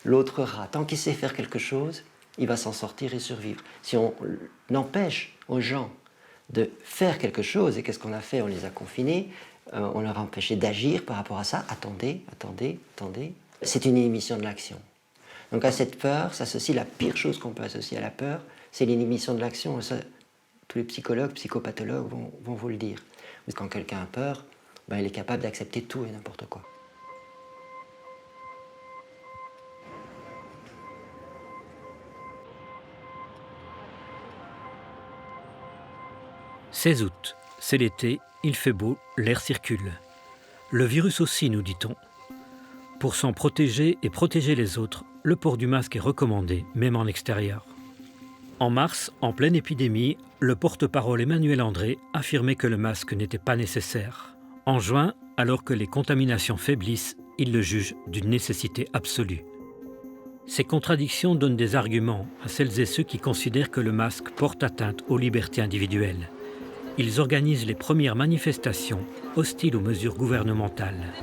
l'autre rat. Tant qu'il sait faire quelque chose, il va s'en sortir et survivre. Si on empêche aux gens de faire quelque chose, et qu'est-ce qu'on a fait? On les a confinés, on leur a empêché d'agir par rapport à ça. Attendez. C'est une inhibition de l'action. Donc à cette peur s'associe la pire chose qu'on peut associer à la peur, c'est l'inhibition de l'action. Ça, tous les psychologues, psychopathologues vont vous le dire. Quand quelqu'un a peur, il est capable d'accepter tout et n'importe quoi. « 16 août, c'est l'été, il fait beau, l'air circule. Le virus aussi, nous dit-on. Pour s'en protéger et protéger les autres, le port du masque est recommandé, même en extérieur. En mars, en pleine épidémie, le porte-parole Emmanuel André affirmait que le masque n'était pas nécessaire. En juin, alors que les contaminations faiblissent, il le juge d'une nécessité absolue. Ces contradictions donnent des arguments à celles et ceux qui considèrent que le masque porte atteinte aux libertés individuelles. Ils organisent les premières manifestations hostiles aux mesures gouvernementales.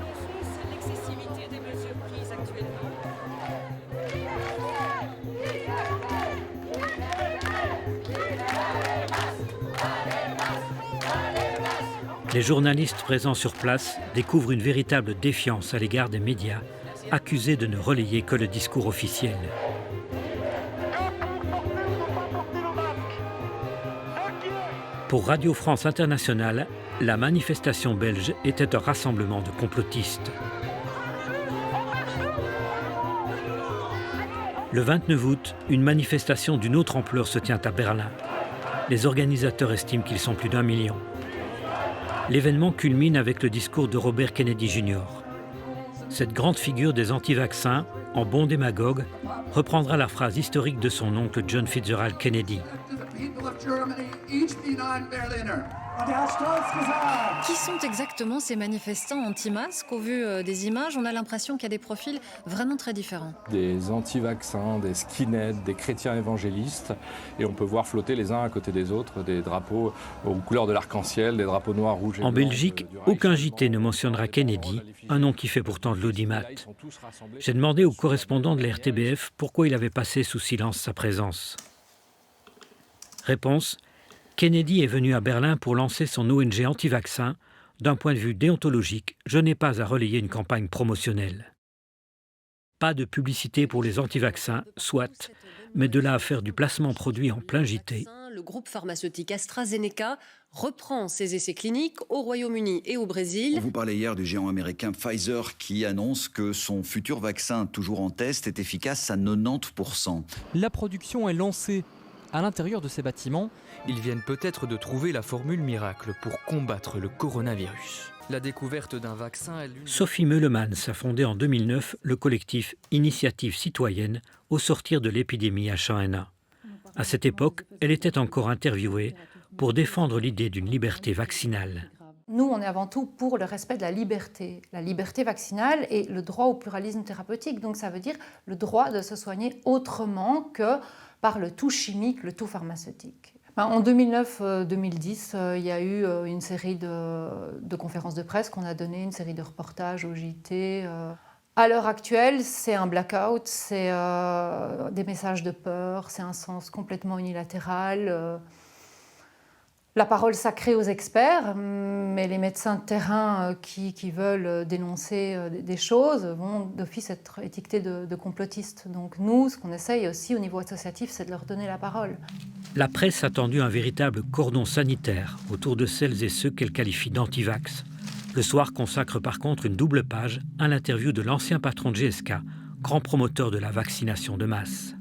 Les journalistes présents sur place découvrent une véritable défiance à l'égard des médias, accusés de ne relayer que le discours officiel. Pour Radio France Internationale, la manifestation belge était un rassemblement de complotistes. Le 29 août, une manifestation d'une autre ampleur se tient à Berlin. Les organisateurs estiment qu'ils sont plus d'1 million. L'événement culmine avec le discours de Robert Kennedy Jr. Cette grande figure des anti-vaccins, en bon démagogue, reprendra la phrase historique de son oncle John Fitzgerald Kennedy. Qui sont exactement ces manifestants anti-masques? Au vu des images, on a l'impression qu'il y a des profils vraiment très différents. Des anti-vaccins, des skinheads, des chrétiens évangélistes, et on peut voir flotter les uns à côté des autres des drapeaux aux couleurs de l'arc-en-ciel, des drapeaux noirs, rouges et blancs. En Belgique, aucun JT ne mentionnera Kennedy, un nom qui fait pourtant de l'audimat. J'ai demandé au correspondant de la RTBF pourquoi il avait passé sous silence sa présence. Réponse: Kennedy est venu à Berlin pour lancer son ONG anti-vaccin. D'un point de vue déontologique, je n'ai pas à relayer une campagne promotionnelle. Pas de publicité pour les anti-vaccins, soit, mais de là à faire du placement produit en plein JT. Le groupe pharmaceutique AstraZeneca reprend ses essais cliniques au Royaume-Uni et au Brésil. On vous parlait hier du géant américain Pfizer qui annonce que son futur vaccin, toujours en test, est efficace à 90%. La production est lancée. À l'intérieur de ces bâtiments, ils viennent peut-être de trouver la formule miracle pour combattre le coronavirus. La découverte d'un vaccin est l'une... Sophie Meulemans a fondé en 2009 le collectif Initiative citoyenne au sortir de l'épidémie H1N1. À cette époque, elle était encore interviewée pour défendre l'idée d'une liberté vaccinale. Nous, on est avant tout pour le respect de la liberté vaccinale et le droit au pluralisme thérapeutique. Donc ça veut dire le droit de se soigner autrement que par le tout chimique, le tout pharmaceutique. En 2009-2010, il y a eu une série de conférences de presse qu'on a données, une série de reportages au JT. À l'heure actuelle, c'est un blackout, c'est des messages de peur, c'est un sens complètement unilatéral. La parole sacrée aux experts, mais les médecins de terrain qui veulent dénoncer des choses vont d'office être étiquetés de complotistes. Donc nous, ce qu'on essaye aussi au niveau associatif, c'est de leur donner la parole. La presse a tendu un véritable cordon sanitaire autour de celles et ceux qu'elle qualifie d'antivax. Le Soir consacre par contre une double page à l'interview de l'ancien patron de GSK, grand promoteur de la vaccination de masse.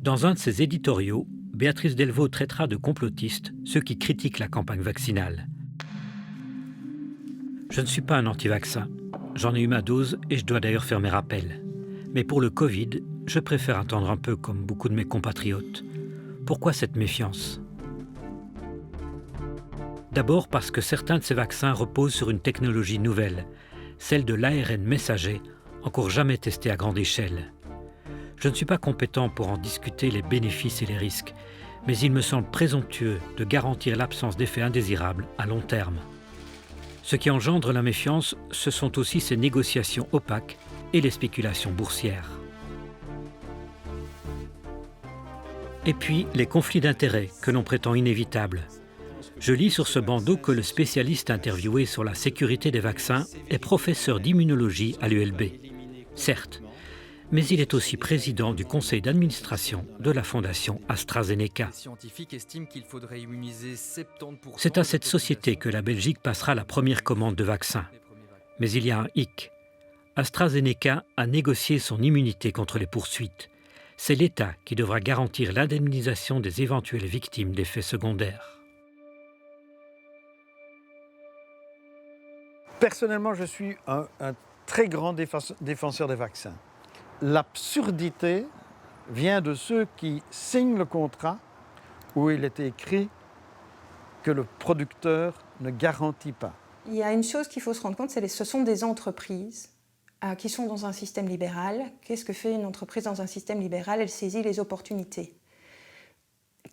Dans un de ses éditoriaux, Béatrice Delvaux traitera de complotistes ceux qui critiquent la campagne vaccinale. Je ne suis pas un anti-vaccin. J'en ai eu ma dose et je dois d'ailleurs faire mes rappels. Mais pour le Covid, je préfère attendre un peu comme beaucoup de mes compatriotes. Pourquoi cette méfiance ? D'abord parce que certains de ces vaccins reposent sur une technologie nouvelle, celle de l'ARN messager, encore jamais testée à grande échelle. Je ne suis pas compétent pour en discuter les bénéfices et les risques, mais il me semble présomptueux de garantir l'absence d'effets indésirables à long terme. Ce qui engendre la méfiance, ce sont aussi ces négociations opaques et les spéculations boursières. Et puis, les conflits d'intérêts que l'on prétend inévitables. Je lis sur ce bandeau que le spécialiste interviewé sur la sécurité des vaccins est professeur d'immunologie à l'ULB. Certes, mais il est aussi président du conseil d'administration de la fondation AstraZeneca. C'est à cette société que la Belgique passera la première commande de vaccins. Mais il y a un hic. AstraZeneca a négocié son immunité contre les poursuites. C'est l'État qui devra garantir l'indemnisation des éventuelles victimes d'effets secondaires. Personnellement, je suis un très grand défenseur des vaccins. L'absurdité vient de ceux qui signent le contrat où il est écrit que le producteur ne garantit pas. Il y a une chose qu'il faut se rendre compte, ce sont des entreprises qui sont dans un système libéral. Qu'est-ce que fait une entreprise dans un système libéral? Elle saisit les opportunités.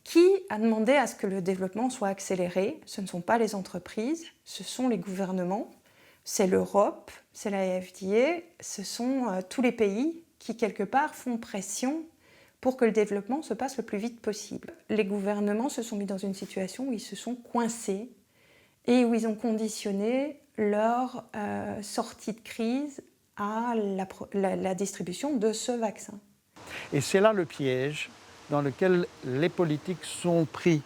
Qui a demandé à ce que le développement soit accéléré? Ce ne sont pas les entreprises, ce sont les gouvernements, c'est l'Europe, c'est la FDA, ce sont tous les pays qui, quelque part, font pression pour que le développement se passe le plus vite possible. Les gouvernements se sont mis dans une situation où ils se sont coincés et où ils ont conditionné leur sortie de crise à la distribution de ce vaccin. Et c'est là le piège dans lequel les politiques sont pris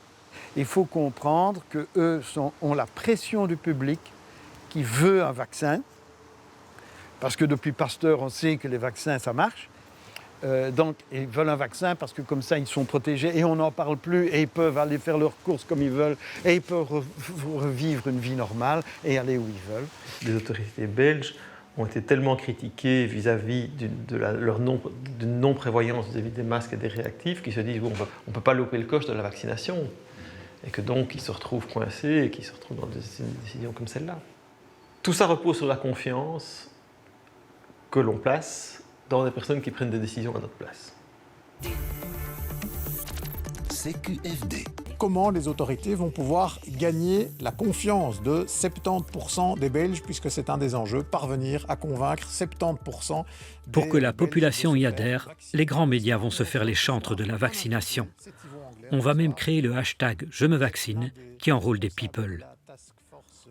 Il faut comprendre qu'eux ont la pression du public qui veut un vaccin, parce que depuis Pasteur, on sait que les vaccins, ça marche. Donc, ils veulent un vaccin parce que comme ça, ils sont protégés et on n'en parle plus et ils peuvent aller faire leurs courses comme ils veulent et ils peuvent revivre une vie normale et aller où ils veulent. Les autorités belges ont été tellement critiquées vis-à-vis de leur non-prévoyance vis-à-vis des masques et des réactifs qu'ils se disent bon, on ne peut pas louper le coche de la vaccination. Et que donc, ils se retrouvent coincés et qu'ils se retrouvent dans des décisions comme celle-là. Tout ça repose sur la confiance que l'on place dans des personnes qui prennent des décisions à notre place. CQFD. Comment les autorités vont pouvoir gagner la confiance de 70% des Belges, puisque c'est un des enjeux, parvenir à convaincre 70% des Pour que la population Belges y de se faire adhère, les grands médias vont se faire les chantres de la vaccination. On va même créer le hashtag « Je me vaccine » qui enrôle des people.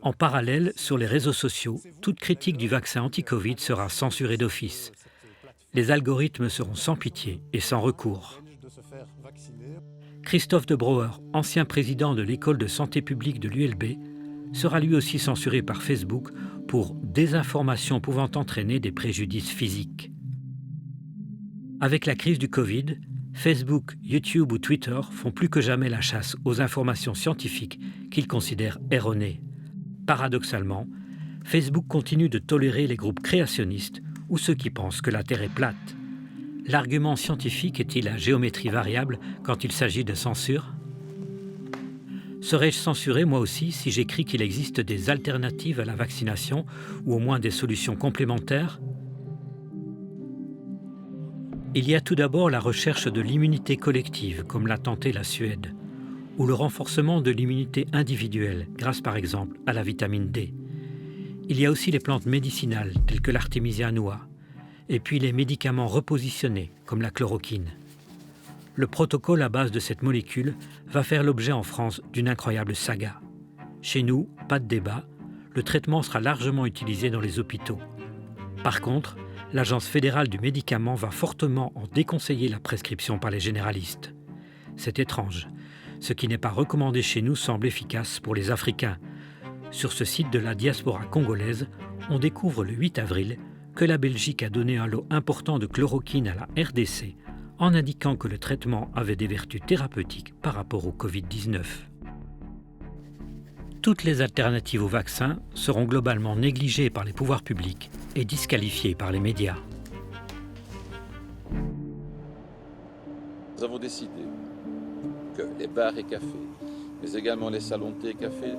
En parallèle, sur les réseaux sociaux, toute critique du vaccin anti-Covid sera censurée d'office. Les algorithmes seront sans pitié et sans recours. Christophe de Brouwer, ancien président de l'école de santé publique de l'ULB, sera lui aussi censuré par Facebook pour désinformation pouvant entraîner des préjudices physiques. Avec la crise du Covid, Facebook, YouTube ou Twitter font plus que jamais la chasse aux informations scientifiques qu'ils considèrent erronées. Paradoxalement, Facebook continue de tolérer les groupes créationnistes ou ceux qui pensent que la Terre est plate. L'argument scientifique est-il à géométrie variable quand il s'agit de censure ? Serais-je censuré moi aussi si j'écris qu'il existe des alternatives à la vaccination ou au moins des solutions complémentaires ? Il y a tout d'abord la recherche de l'immunité collective, comme l'a tenté la Suède, ou le renforcement de l'immunité individuelle, grâce par exemple à la vitamine D. Il y a aussi les plantes médicinales, telles que l'artémisia annua, et puis les médicaments repositionnés, comme la chloroquine. Le protocole à base de cette molécule va faire l'objet en France d'une incroyable saga. Chez nous, pas de débat, le traitement sera largement utilisé dans les hôpitaux. Par contre, l'Agence fédérale du médicament va fortement en déconseiller la prescription par les généralistes. C'est étrange. Ce qui n'est pas recommandé chez nous semble efficace pour les Africains. Sur ce site de la diaspora congolaise, on découvre le 8 avril que la Belgique a donné un lot important de chloroquine à la RDC en indiquant que le traitement avait des vertus thérapeutiques par rapport au Covid-19. Toutes les alternatives au vaccin seront globalement négligées par les pouvoirs publics et disqualifiées par les médias. Nous avons décidé que les bars et cafés, mais également les salons de thé et café,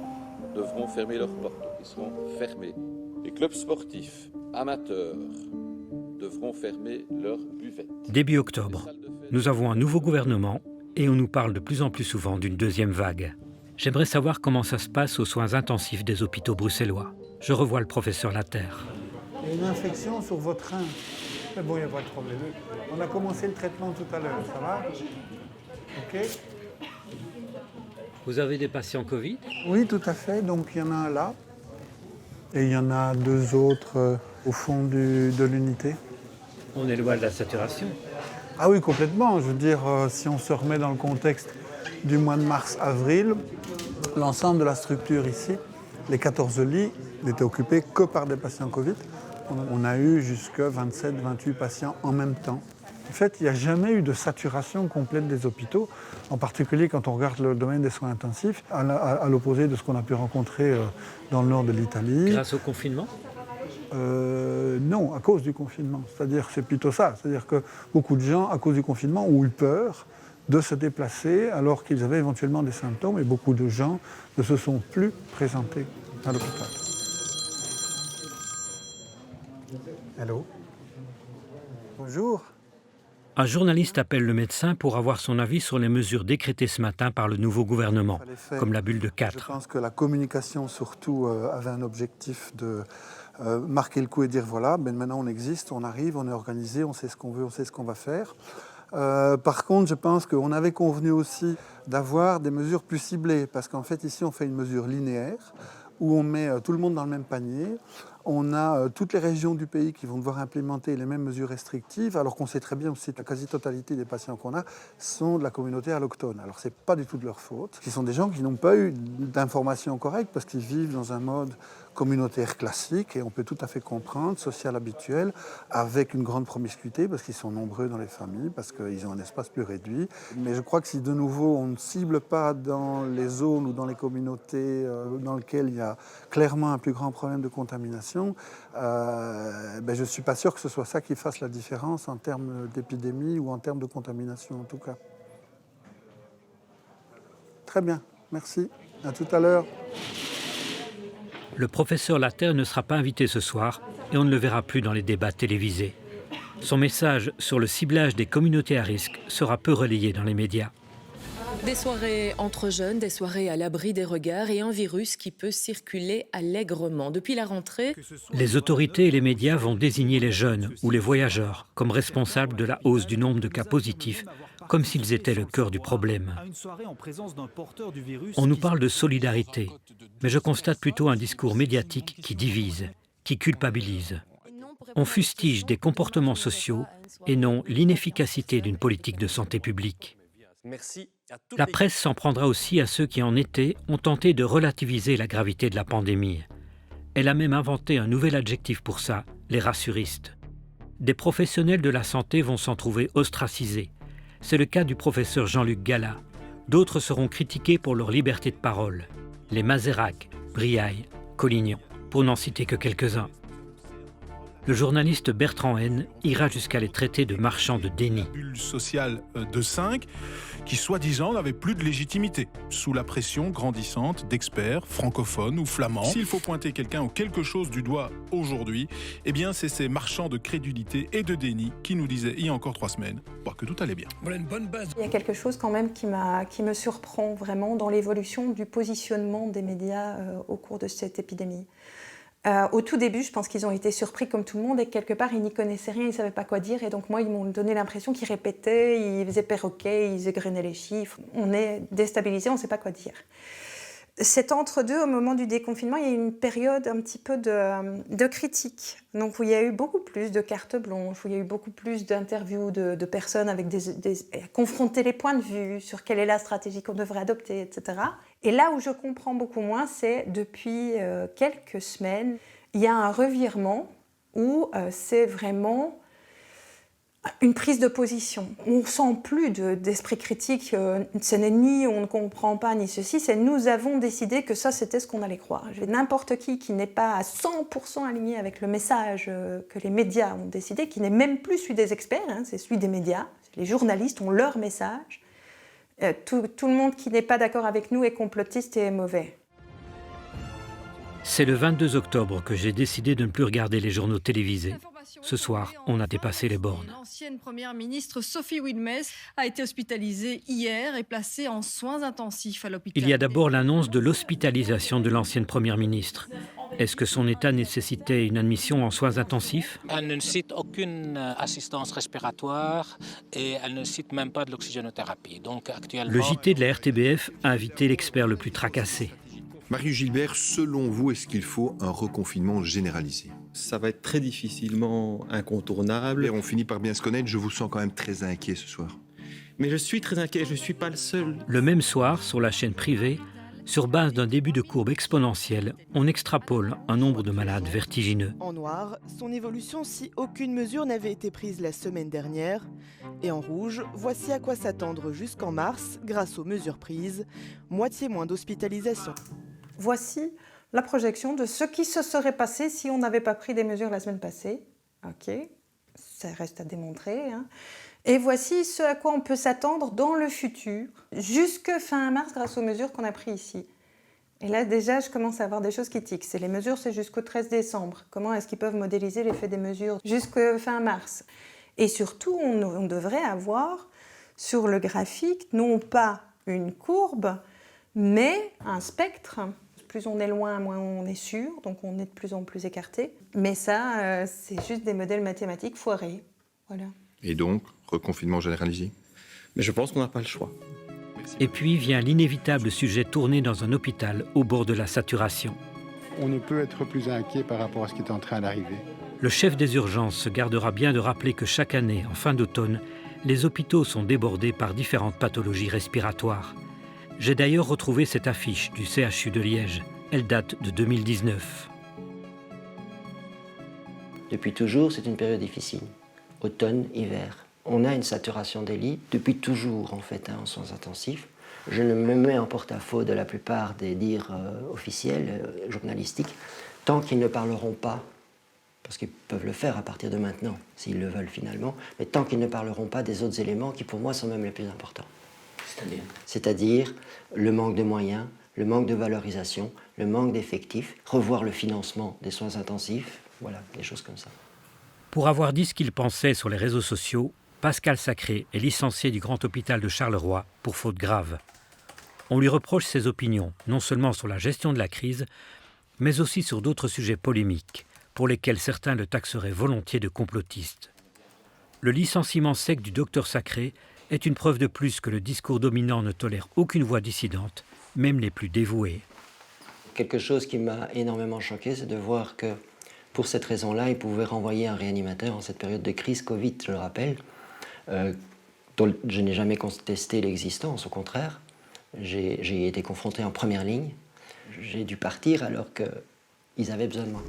devront fermer leurs portes, ils seront fermés. Les clubs sportifs amateurs devront fermer leurs buvettes. Début octobre, nous avons un nouveau gouvernement et on nous parle de plus en plus souvent d'une deuxième vague. J'aimerais savoir comment ça se passe aux soins intensifs des hôpitaux bruxellois. Je revois le professeur Laterre. Il y a une infection sur votre rein. Mais bon, il n'y a pas de problème. On a commencé le traitement tout à l'heure, ça va ? Ok ? Vous avez des patients Covid ? Oui, tout à fait. Donc il y en a un là. Et il y en a deux autres au fond de l'unité. On est loin de la saturation. Ah oui, complètement. Je veux dire, si on se remet dans le contexte du mois de mars-avril, l'ensemble de la structure ici, les 14 lits, n'étaient occupés que par des patients Covid. On a eu jusqu'à 27-28 patients en même temps. En fait, il n'y a jamais eu de saturation complète des hôpitaux, en particulier quand on regarde le domaine des soins intensifs, à l'opposé de ce qu'on a pu rencontrer dans le nord de l'Italie. Grâce au confinement ? Non, à cause du confinement. C'est-à-dire, c'est plutôt ça. C'est-à-dire que beaucoup de gens, à cause du confinement, ont eu peur de se déplacer alors qu'ils avaient éventuellement des symptômes et beaucoup de gens ne se sont plus présentés à l'hôpital. Allô ? Bonjour. Un journaliste appelle le médecin pour avoir son avis sur les mesures décrétées ce matin par le nouveau gouvernement, comme la bulle de 4. Je pense que la communication, surtout, avait un objectif de marquer le coup et dire voilà, ben maintenant on existe, on arrive, on est organisé, on sait ce qu'on veut, on sait ce qu'on va faire. Par contre, je pense qu'on avait convenu aussi d'avoir des mesures plus ciblées, parce qu'en fait, ici, on fait une mesure linéaire, où on met tout le monde dans le même panier, On a toutes les régions du pays qui vont devoir implémenter les mêmes mesures restrictives, alors qu'on sait très bien aussi que la quasi-totalité des patients qu'on a sont de la communauté allochtone. Alors ce n'est pas du tout de leur faute. Ce sont des gens qui n'ont pas eu d'informations correctes parce qu'ils vivent dans un mode communautaire classique, et on peut tout à fait comprendre, social habituel, avec une grande promiscuité, parce qu'ils sont nombreux dans les familles, parce qu'ils ont un espace plus réduit. Mais je crois que si de nouveau on ne cible pas dans les zones ou dans les communautés dans lesquelles il y a clairement un plus grand problème de contamination, je ne suis pas sûr que ce soit ça qui fasse la différence en termes d'épidémie ou en termes de contamination en tout cas. Très bien, merci. À tout à l'heure. Le professeur Laterre ne sera pas invité ce soir et on ne le verra plus dans les débats télévisés. Son message sur le ciblage des communautés à risque sera peu relayé dans les médias. Des soirées entre jeunes, des soirées à l'abri des regards et un virus qui peut circuler allègrement. Depuis la rentrée, les autorités et les médias vont désigner les jeunes ou les voyageurs comme responsables de la hausse du nombre de cas positifs, comme s'ils étaient le cœur du problème. On nous parle de solidarité, mais je constate plutôt un discours médiatique qui divise, qui culpabilise. On fustige des comportements sociaux et non l'inefficacité d'une politique de santé publique. La presse s'en prendra aussi à ceux qui, en été, ont tenté de relativiser la gravité de la pandémie. Elle a même inventé un nouvel adjectif pour ça, les rassuristes. Des professionnels de la santé vont s'en trouver ostracisés. C'est le cas du professeur Jean-Luc Gallat. D'autres seront critiqués pour leur liberté de parole. Les Mazerac, Briaille, Collignon, pour n'en citer que quelques-uns. Le journaliste Bertrand Haine ira jusqu'à les traiter de marchands de déni. Bulle sociale de 5, qui soi-disant n'avait plus de légitimité, sous la pression grandissante d'experts francophones ou flamands. S'il faut pointer quelqu'un ou quelque chose du doigt aujourd'hui, eh bien c'est ces marchands de crédulité et de déni qui nous disaient il y a encore 3 semaines que tout allait bien. Voilà une bonne base. Il y a quelque chose quand même qui me surprend vraiment dans l'évolution du positionnement des médias au cours de cette épidémie. Au tout début, je pense qu'ils ont été surpris comme tout le monde et quelque part, ils n'y connaissaient rien, ils ne savaient pas quoi dire. Et donc moi, ils m'ont donné l'impression qu'ils répétaient, ils faisaient perroquet, ils égrenaient les chiffres. On est déstabilisés, on ne sait pas quoi dire. C'est entre-deux, au moment du déconfinement, il y a eu une période un petit peu de critique. Donc où il y a eu beaucoup plus de cartes blanches, où il y a eu beaucoup plus d'interviews de personnes avec confronter les points de vue sur quelle est la stratégie qu'on devrait adopter, etc. Et là où je comprends beaucoup moins, c'est depuis quelques semaines, il y a un revirement où c'est vraiment une prise de position. On ne sent plus d'esprit critique, ce n'est ni on ne comprend pas ni ceci, c'est nous avons décidé que ça c'était ce qu'on allait croire. N'importe qui n'est pas à 100% aligné avec le message que les médias ont décidé, qui n'est même plus celui des experts, c'est celui des médias, les journalistes ont leur message. Tout le monde qui n'est pas d'accord avec nous est complotiste et est mauvais. C'est le 22 octobre que j'ai décidé de ne plus regarder les journaux télévisés. Ce soir, on a dépassé les bornes. L'ancienne première ministre Sophie Wilmès a été hospitalisée hier et placée en soins intensifs à l'hôpital. Il y a d'abord l'annonce de l'hospitalisation de l'ancienne première ministre. Est-ce que son état nécessitait une admission en soins intensifs? Elle ne cite aucune assistance respiratoire et elle ne cite même pas de l'oxygénothérapie. Donc actuellement... Le JT de la RTBF a invité l'expert le plus tracassé. Marius Gilbert, selon vous, est-ce qu'il faut un reconfinement généralisé? Ça va être très difficilement incontournable. Et on finit par bien se connaître, je vous sens quand même très inquiet ce soir. Mais je suis très inquiet, je ne suis pas le seul. Le même soir, sur la chaîne privée, sur base d'un début de courbe exponentielle, on extrapole un nombre de malades vertigineux. En noir, son évolution si aucune mesure n'avait été prise la semaine dernière. Et en rouge, voici à quoi s'attendre jusqu'en mars grâce aux mesures prises. Moitié moins d'hospitalisation. Voici la projection de ce qui se serait passé si on n'avait pas pris des mesures la semaine passée. Ok, ça reste à démontrer. Et voici ce à quoi on peut s'attendre dans le futur, jusque fin mars grâce aux mesures qu'on a prises ici. Et là déjà, je commence à avoir des choses qui tiquent. Les mesures, c'est jusqu'au 13 décembre. Comment est-ce qu'ils peuvent modéliser l'effet des mesures jusque fin mars? Et surtout, on devrait avoir sur le graphique, non pas une courbe, mais un spectre. Plus on est loin, moins on est sûr, donc on est de plus en plus écarté. Mais ça, c'est juste des modèles mathématiques foirés. Voilà. Et donc, reconfinement généralisé? Mais je pense qu'on n'a pas le choix. Et puis vient l'inévitable sujet tourné dans un hôpital au bord de la saturation. on ne peut être plus inquiet par rapport à ce qui est en train d'arriver. Le chef des urgences se gardera bien de rappeler que chaque année, en fin d'automne, les hôpitaux sont débordés par différentes pathologies respiratoires. J'ai d'ailleurs retrouvé cette affiche du CHU de Liège. Elle date de 2019. Depuis toujours, c'est une période difficile. Automne, hiver. On a une saturation des lits depuis toujours, en fait, en soins intensifs. Je ne me mets en porte-à-faux de la plupart des dires officiels, journalistiques, tant qu'ils ne parleront pas, parce qu'ils peuvent le faire à partir de maintenant, s'ils le veulent finalement, mais tant qu'ils ne parleront pas des autres éléments qui, pour moi, sont même les plus importants. C'est-à-dire le manque de moyens, le manque de valorisation, le manque d'effectifs, revoir le financement des soins intensifs, voilà, des choses comme ça. Pour avoir dit ce qu'il pensait sur les réseaux sociaux, Pascal Sacré est licencié du Grand Hôpital de Charleroi pour faute grave. On lui reproche ses opinions, non seulement sur la gestion de la crise, mais aussi sur d'autres sujets polémiques, pour lesquels certains le taxeraient volontiers de complotiste. Le licenciement sec du docteur Sacré est une preuve de plus que le discours dominant ne tolère aucune voix dissidente, même les plus dévouées. Quelque chose qui m'a énormément choqué, c'est de voir que, pour cette raison-là, il pouvait renvoyer un réanimateur en cette période de crise Covid, je le rappelle, dont je n'ai jamais contesté l'existence, au contraire. J'ai été confronté en première ligne. J'ai dû partir alors qu'ils avaient besoin de moi.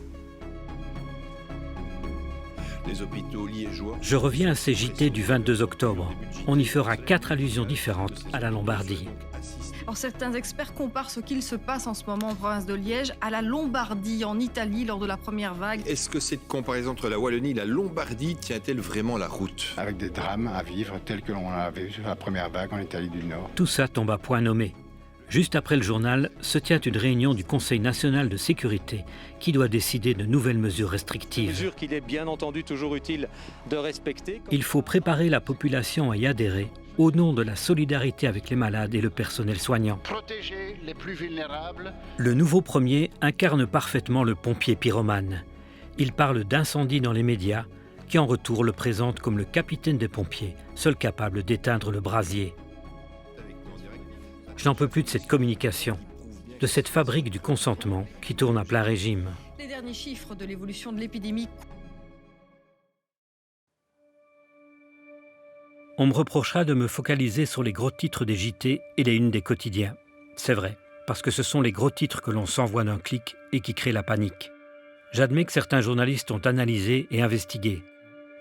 Les hôpitaux liégeois... Je reviens à ces JT du 22 octobre. On y fera 4 allusions différentes à la Lombardie. Alors, certains experts comparent ce qu'il se passe en ce moment en province de Liège à la Lombardie en Italie lors de la première vague. Est-ce que cette comparaison entre la Wallonie et la Lombardie tient-elle vraiment la route? Avec des drames à vivre tels que l'on avait vu sur la première vague en Italie du Nord. Tout ça tombe à point nommé. Juste après le journal, se tient une réunion du Conseil national de sécurité qui doit décider de nouvelles mesures restrictives. Mesures qu'il est bien entendu toujours utile de respecter. Il faut préparer la population à y adhérer au nom de la solidarité avec les malades et le personnel soignant. Protéger les plus vulnérables. Le nouveau premier incarne parfaitement le pompier pyromane. Il parle d'incendie dans les médias, qui en retour le présente comme le capitaine des pompiers, seul capable d'éteindre le brasier. Je n'en peux plus de cette communication, de cette fabrique du consentement qui tourne à plein régime. Les derniers chiffres de l'évolution de l'épidémie. On me reprochera de me focaliser sur les gros titres des JT et les unes des quotidiens. C'est vrai, parce que ce sont les gros titres que l'on s'envoie d'un clic et qui créent la panique. J'admets que certains journalistes ont analysé et investigué,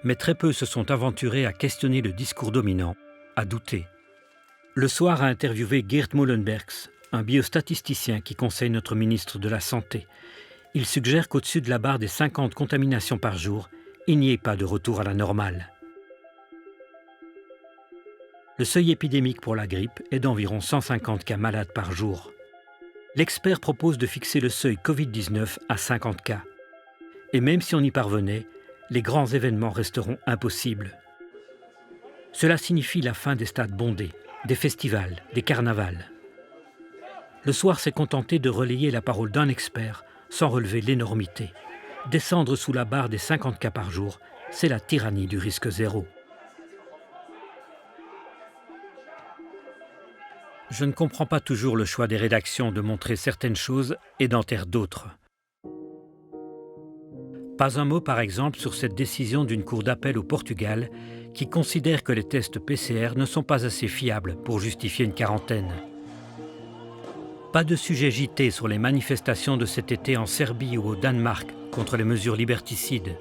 mais très peu se sont aventurés à questionner le discours dominant, à douter. Le Soir a interviewé Geert Molenbergs, un biostatisticien qui conseille notre ministre de la Santé. Il suggère qu'au-dessus de la barre des 50 contaminations par jour, il n'y ait pas de retour à la normale. Le seuil épidémique pour la grippe est d'environ 150 cas malades par jour. L'expert propose de fixer le seuil Covid-19 à 50 cas. Et même si on y parvenait, les grands événements resteront impossibles. Cela signifie la fin des stades bondés, des festivals, des carnavals. Le Soir s'est contenté de relayer la parole d'un expert sans relever l'énormité. Descendre sous la barre des 50 cas par jour, c'est la tyrannie du risque zéro. Je ne comprends pas toujours le choix des rédactions de montrer certaines choses et d'en taire d'autres. Pas un mot, par exemple, sur cette décision d'une cour d'appel au Portugal qui considère que les tests PCR ne sont pas assez fiables pour justifier une quarantaine. Pas de sujet JT sur les manifestations de cet été en Serbie ou au Danemark contre les mesures liberticides.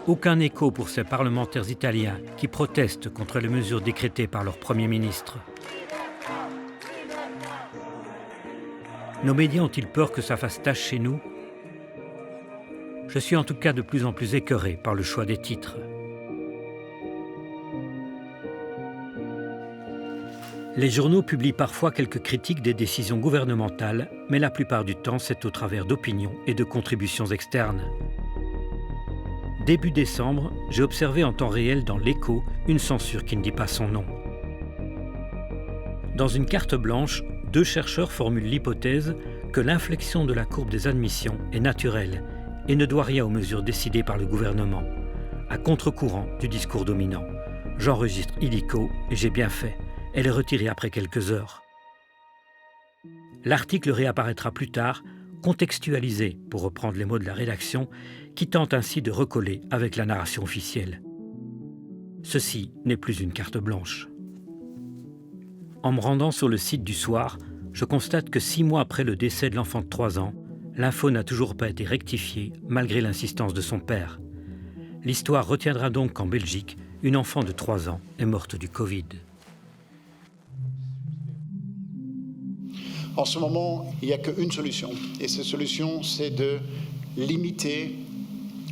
Aucun écho pour ces parlementaires italiens qui protestent contre les mesures décrétées par leur Premier ministre. Nos médias ont-ils peur que ça fasse tache chez nous? Je suis en tout cas de plus en plus écœuré par le choix des titres. Les journaux publient parfois quelques critiques des décisions gouvernementales, mais la plupart du temps, c'est au travers d'opinions et de contributions externes. Début décembre, j'ai observé en temps réel dans l'Écho une censure qui ne dit pas son nom. Dans une carte blanche, 2 chercheurs formulent l'hypothèse que l'inflexion de la courbe des admissions est naturelle et ne doit rien aux mesures décidées par le gouvernement, à contre-courant du discours dominant. J'enregistre illico et j'ai bien fait. Elle est retirée après quelques heures. L'article réapparaîtra plus tard contextualisé, pour reprendre les mots de la rédaction, qui tente ainsi de recoller avec la narration officielle. Ceci n'est plus une carte blanche. En me rendant sur le site du Soir, je constate que 6 mois après le décès de l'enfant de 3 ans, l'info n'a toujours pas été rectifiée, malgré l'insistance de son père. L'histoire retiendra donc qu'en Belgique, une enfant de 3 ans est morte du Covid. En ce moment, il n'y a qu'une solution. Et cette solution, c'est de limiter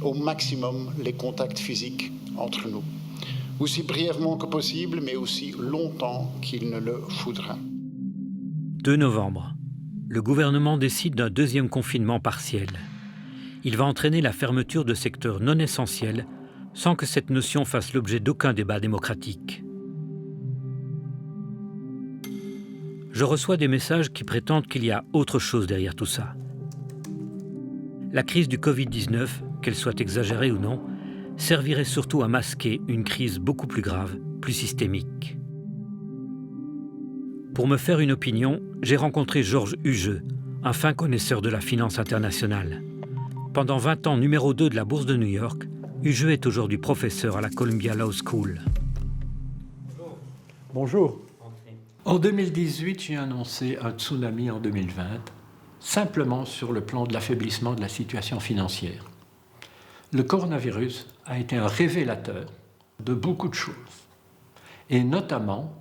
au maximum les contacts physiques entre nous. Aussi brièvement que possible, mais aussi longtemps qu'il ne le faudra. 2 novembre. Le gouvernement décide d'un 2e confinement partiel. Il va entraîner la fermeture de secteurs non essentiels sans que cette notion fasse l'objet d'aucun débat démocratique. Je reçois des messages qui prétendent qu'il y a autre chose derrière tout ça. La crise du Covid-19, qu'elle soit exagérée ou non, servirait surtout à masquer une crise beaucoup plus grave, plus systémique. Pour me faire une opinion, j'ai rencontré Georges Hugeux, un fin connaisseur de la finance internationale. Pendant 20 ans numéro 2 de la Bourse de New York, Hugeux est aujourd'hui professeur à la Columbia Law School. Bonjour. En 2018, j'ai annoncé un tsunami en 2020, simplement sur le plan de l'affaiblissement de la situation financière. Le coronavirus a été un révélateur de beaucoup de choses, et notamment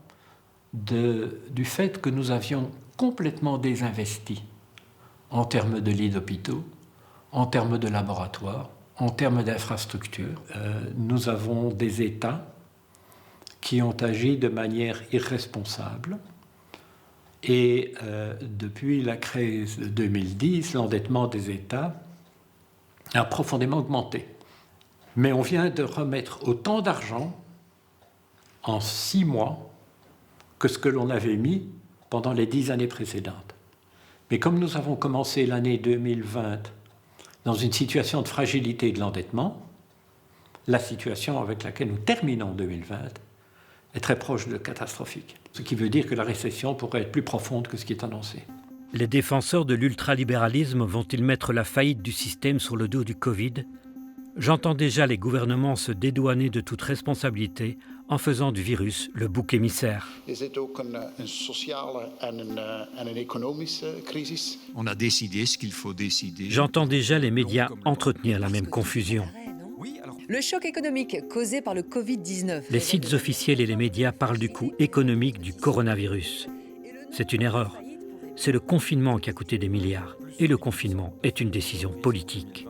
du fait que nous avions complètement désinvesti en termes de lits d'hôpitaux, en termes de laboratoires, en termes d'infrastructures. Nous avons des États qui ont agi de manière irresponsable. Et depuis la crise de 2010, l'endettement des États a profondément augmenté. Mais on vient de remettre autant d'argent en 6 mois que ce que l'on avait mis pendant les 10 années précédentes. Mais comme nous avons commencé l'année 2020 dans une situation de fragilité de l'endettement, la situation avec laquelle nous terminons 2020 est très proche de catastrophique. Ce qui veut dire que la récession pourrait être plus profonde que ce qui est annoncé. Les défenseurs de l'ultralibéralisme vont-ils mettre la faillite du système sur le dos du Covid ? J'entends déjà les gouvernements se dédouaner de toute responsabilité en faisant du virus le bouc émissaire. On a décidé ce qu'il faut décider. J'entends déjà les médias entretenir la même confusion. Le choc économique causé par le Covid-19. Les sites officiels et les médias parlent du coût économique du coronavirus. C'est une erreur. C'est le confinement qui a coûté des milliards. Et le confinement est une décision politique.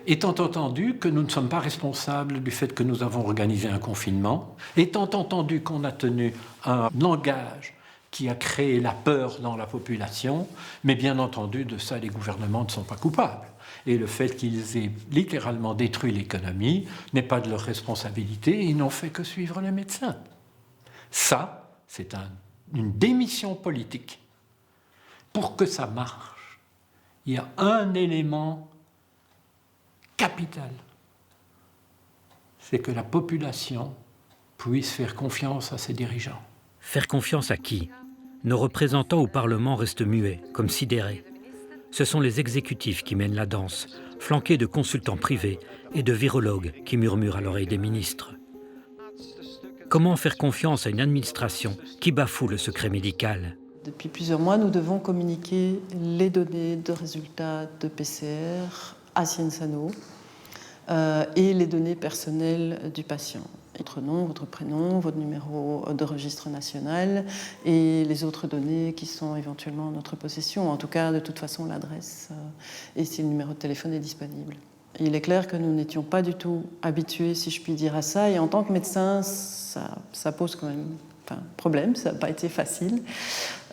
Étant entendu que nous ne sommes pas responsables du fait que nous avons organisé un confinement, étant entendu qu'on a tenu un langage qui a créé la peur dans la population, mais bien entendu, de ça, les gouvernements ne sont pas coupables. Et le fait qu'ils aient littéralement détruit l'économie n'est pas de leur responsabilité, ils n'ont fait que suivre les médecins. Ça, c'est une démission politique. Pour que ça marche, il y a un élément capital, c'est que la population puisse faire confiance à ses dirigeants. Faire confiance à qui ? Nos représentants au Parlement restent muets, comme sidérés. Ce sont les exécutifs qui mènent la danse, flanqués de consultants privés et de virologues qui murmurent à l'oreille des ministres. Comment faire confiance à une administration qui bafoue le secret médical ? Depuis plusieurs mois, nous devons communiquer les données de résultats de PCR à Cienzano et les données personnelles du patient. Votre nom, votre prénom, votre numéro de registre national et les autres données qui sont éventuellement en notre possession, en tout cas de toute façon l'adresse et si le numéro de téléphone est disponible. Il est clair que nous n'étions pas du tout habitués, si je puis dire, à ça, et en tant que médecin, ça pose quand même problème, ça n'a pas été facile.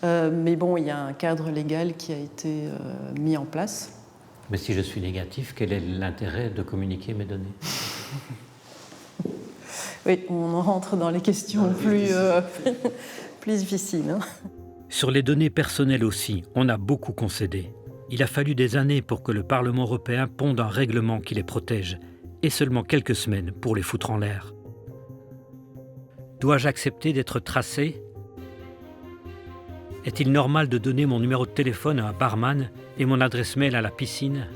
Mais bon, il y a un cadre légal qui a été mis en place. Mais si je suis négatif, quel est l'intérêt de communiquer mes données ? Oui, on rentre dans les questions plus difficiles. Hein. Sur les données personnelles aussi, on a beaucoup concédé. Il a fallu des années pour que le Parlement européen ponde un règlement qui les protège, et seulement quelques semaines pour les foutre en l'air. Dois-je accepter d'être tracé ? Est-il normal de donner mon numéro de téléphone à un barman et mon adresse mail à la piscine?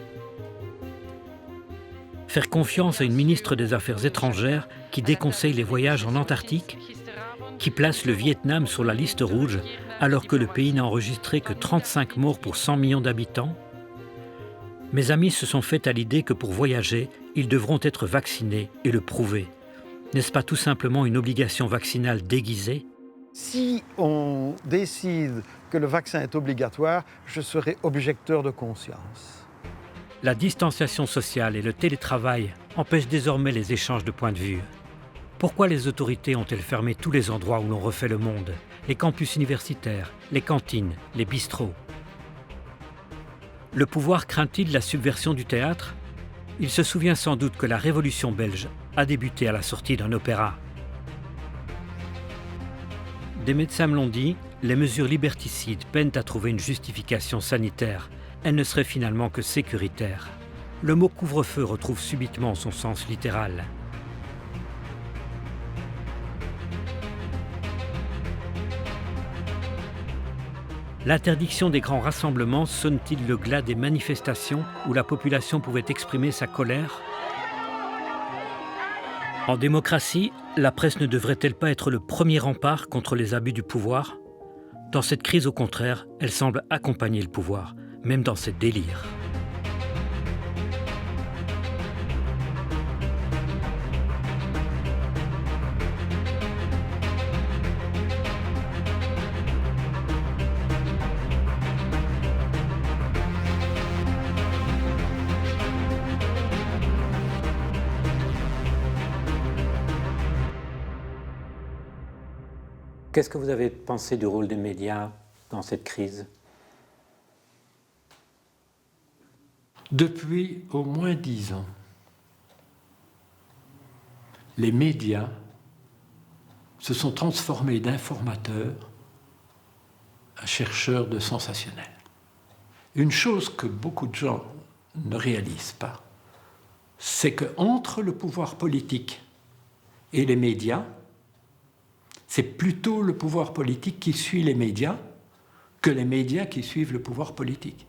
Faire confiance à une ministre des Affaires étrangères qui déconseille les voyages en Antarctique, qui place le Vietnam sur la liste rouge alors que le pays n'a enregistré que 35 morts pour 100 millions d'habitants? Mes amis se sont fait à l'idée que pour voyager, ils devront être vaccinés et le prouver. N'est-ce pas tout simplement une obligation vaccinale déguisée? Si on décide que le vaccin est obligatoire, je serai objecteur de conscience. La distanciation sociale et le télétravail empêchent désormais les échanges de points de vue. Pourquoi les autorités ont-elles fermé tous les endroits où l'on refait le monde? Les campus universitaires, les cantines, les bistrots? Le pouvoir craint-il la subversion du théâtre? Il se souvient sans doute que la Révolution belge a débuté à la sortie d'un opéra. Des médecins me l'ont dit, les mesures liberticides peinent à trouver une justification sanitaire. Elles ne seraient finalement que sécuritaires. Le mot couvre-feu retrouve subitement son sens littéral. L'interdiction des grands rassemblements sonne-t-il le glas des manifestations où la population pouvait exprimer sa colère? En démocratie, la presse ne devrait-elle pas être le premier rempart contre les abus du pouvoir? Dans cette crise, au contraire, elle semble accompagner le pouvoir, même dans ses délires. Qu'est-ce que vous avez pensé du rôle des médias dans cette crise? Depuis au moins 10 ans, les médias se sont transformés d'informateurs à chercheurs de sensationnel. Une chose que beaucoup de gens ne réalisent pas, c'est qu'entre le pouvoir politique et les médias, c'est plutôt le pouvoir politique qui suit les médias que les médias qui suivent le pouvoir politique.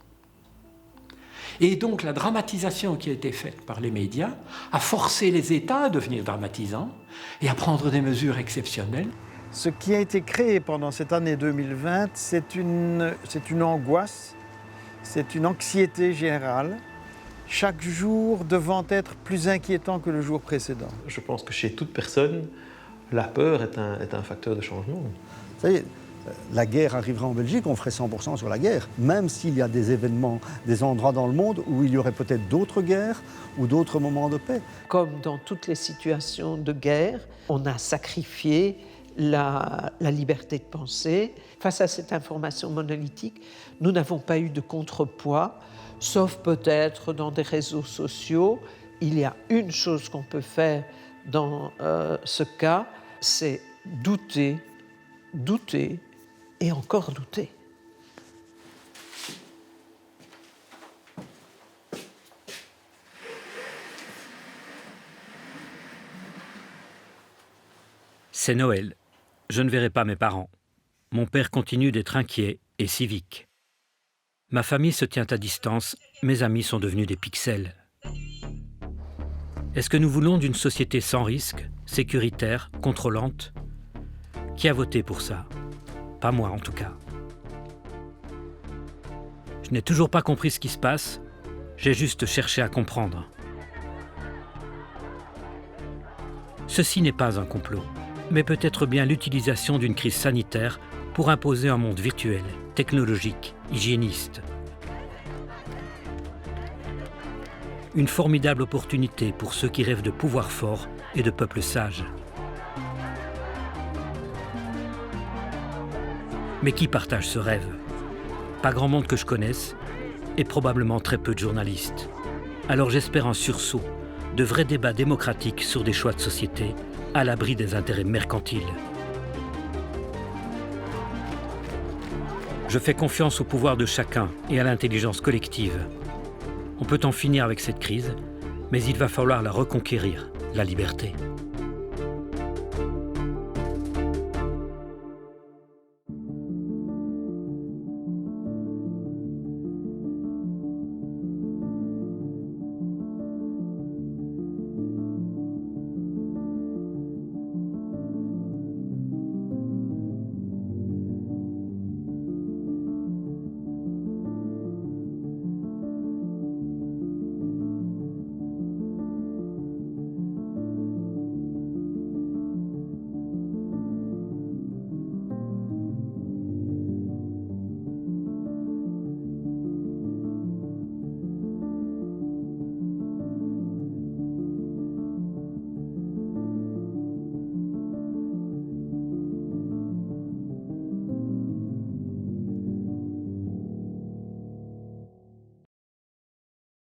Et donc la dramatisation qui a été faite par les médias a forcé les États à devenir dramatisants et à prendre des mesures exceptionnelles. Ce qui a été créé pendant cette année 2020, c'est une angoisse, c'est une anxiété générale, chaque jour devant être plus inquiétant que le jour précédent. Je pense que chez toute personne, la peur est un facteur de changement. Vous savez, la guerre arriverait en Belgique, on ferait 100% sur la guerre, même s'il y a des événements, des endroits dans le monde où il y aurait peut-être d'autres guerres ou d'autres moments de paix. Comme dans toutes les situations de guerre, on a sacrifié la liberté de penser. Face à cette information monolithique, nous n'avons pas eu de contrepoids, sauf peut-être dans des réseaux sociaux. Il y a une chose qu'on peut faire dans ce cas, c'est douter, douter et encore douter. C'est Noël. Je ne verrai pas mes parents. Mon père continue d'être inquiet et civique. Ma famille se tient à distance, mes amis sont devenus des pixels. Est-ce que nous voulons d'une société sans risque, sécuritaire, contrôlante? Qui a voté pour ça? Pas moi en tout cas. Je n'ai toujours pas compris ce qui se passe, j'ai juste cherché à comprendre. Ceci n'est pas un complot, mais peut-être bien l'utilisation d'une crise sanitaire pour imposer un monde virtuel, technologique, hygiéniste. Une formidable opportunité pour ceux qui rêvent de pouvoir fort et de peuples sages. Mais qui partage ce rêve? Pas grand monde que je connaisse, et probablement très peu de journalistes. Alors j'espère un sursaut, de vrais débats démocratiques sur des choix de société, à l'abri des intérêts mercantiles. Je fais confiance au pouvoir de chacun et à l'intelligence collective. On peut en finir avec cette crise, mais il va falloir la reconquérir, la liberté.